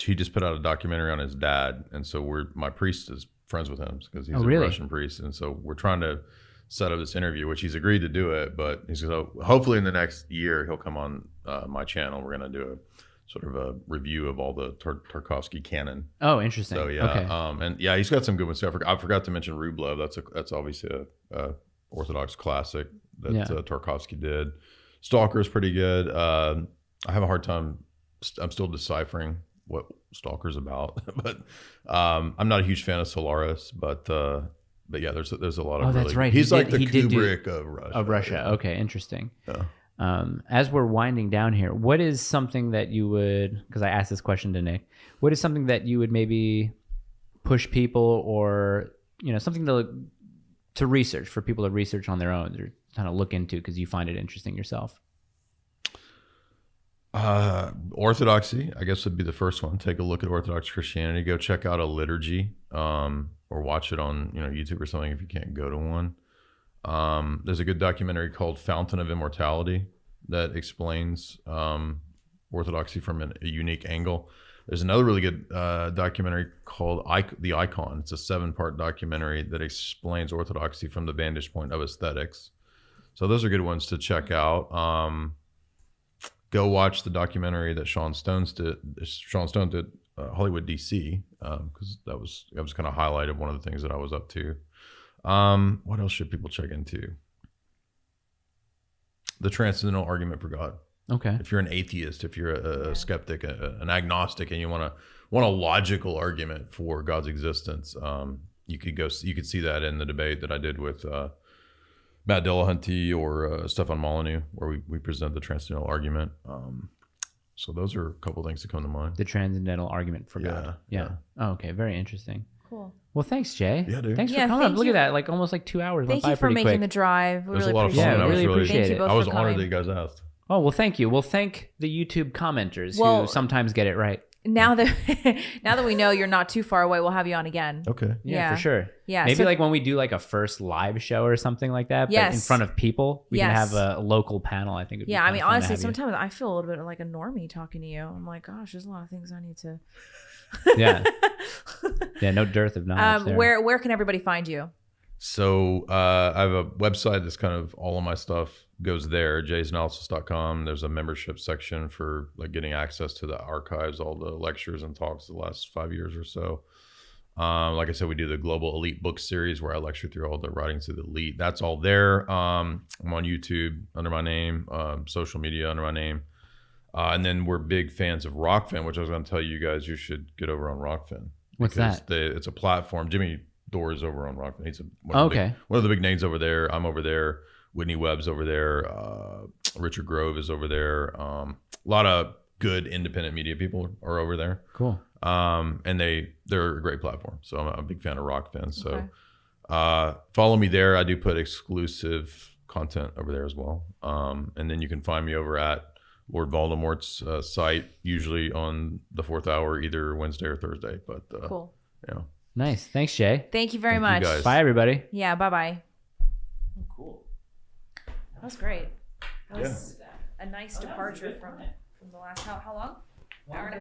Speaker 3: he just put out a documentary on his dad, and so my priest is friends with him because he's a Russian priest, and so we're trying to set up this interview, which he's agreed to do it, but he's hopefully in the next year he'll come on my channel. We're going to do a sort of a review of all the Tarkovsky canon.
Speaker 1: Oh, interesting.
Speaker 3: So and he's got some good ones. I forgot to mention Rublev. That's obviously a Orthodox classic that Tarkovsky did. Stalker is pretty good. I have a hard time. I'm still deciphering what Stalker's about, but I'm not a huge fan of Solaris. But yeah, there's a lot of.
Speaker 1: Oh, that's right.
Speaker 3: He's like the Kubrick of Russia.
Speaker 1: Of Russia. Yeah. Okay, interesting.
Speaker 3: Yeah.
Speaker 1: As we're winding down here, what is something that you would? Because I asked this question to Nick. What is something that you would maybe push people, or something to research for people to research on their own, or kind of look into because you find it interesting yourself?
Speaker 3: Orthodoxy, I guess, would be the first one. Take a look at Orthodox Christianity. Go check out a liturgy, or watch it on YouTube or something if you can't go to one. There's a good documentary called Fountain of Immortality that explains Orthodoxy from a unique angle. There's another really good documentary called The Icon. It's a 7-part documentary that explains Orthodoxy from the vantage point of aesthetics. So those are good ones to check out. Go watch the documentary that Sean Stone did, Hollywood DC, because that was kind of highlighted one of the things that I was up to. What else should people check into? The Transcendental Argument for God.
Speaker 1: Okay.
Speaker 3: If you're an atheist, if you're a skeptic, an agnostic, and you want a logical argument for God's existence, you could see that in the debate that I did with Matt Dillahunty or Stefan Molyneux, where we present the transcendental argument. So those are a couple of things that come to mind.
Speaker 1: The transcendental argument for God. Yeah. Oh, okay. Very interesting.
Speaker 2: Cool.
Speaker 1: Well, thanks, Jay.
Speaker 3: Yeah, dude.
Speaker 1: Thanks for coming. Look at that. Like almost like 2 hours.
Speaker 2: Thank you for making the drive. We
Speaker 3: it was
Speaker 2: really
Speaker 3: a lot of fun.
Speaker 1: Yeah, really appreciate it.
Speaker 3: I was honored that you guys asked.
Speaker 1: Oh, well, thank you. Well, thank the YouTube commenters who sometimes get it right.
Speaker 2: Now that we know you're not too far away, we'll have you on again.
Speaker 3: Okay.
Speaker 1: Yeah, for sure.
Speaker 2: Yeah.
Speaker 1: Maybe like when we do like a first live show or something like that, but in front of people, we can have a local panel. I think. It'd be
Speaker 2: I mean, honestly, sometimes I feel a little bit like a normie talking to you. I'm like, gosh, there's a lot of things I need to.
Speaker 1: Yeah. No dearth of knowledge there.
Speaker 2: Where can everybody find you?
Speaker 3: So I have a website that's kind of all of my stuff goes there, jaysanalysis.com. There's a membership section for like getting access to the archives, all the lectures and talks the last 5 years or so. Like I said, we do the Global Elite Book Series where I lecture through all the writings of the elite. That's all there. I'm on YouTube under my name, social media under my name. And then we're big fans of Rockfin, which I was going to tell you guys you should get over on Rockfin.
Speaker 1: What's that?
Speaker 3: It's a platform. Jimmy Dore is over on Rockfin. He's
Speaker 1: one
Speaker 3: of the big names over there. I'm over there. Whitney Webb's over there. Richard Grove is over there. A lot of good independent media people are over there.
Speaker 1: Cool.
Speaker 3: And they're a great platform. So I'm a big fan of Rockfin. So follow me there. I do put exclusive content over there as well. And then you can find me over at Lord Voldemort's site, usually on the 4th hour, either Wednesday or Thursday. But
Speaker 2: cool.
Speaker 3: Yeah.
Speaker 1: Nice. Thanks, Jay.
Speaker 2: Thank you very much.
Speaker 3: You guys.
Speaker 1: Bye, everybody.
Speaker 2: Yeah. Bye-bye.
Speaker 3: Cool.
Speaker 2: That was great. That was a nice departure from the last. How long? Hour and a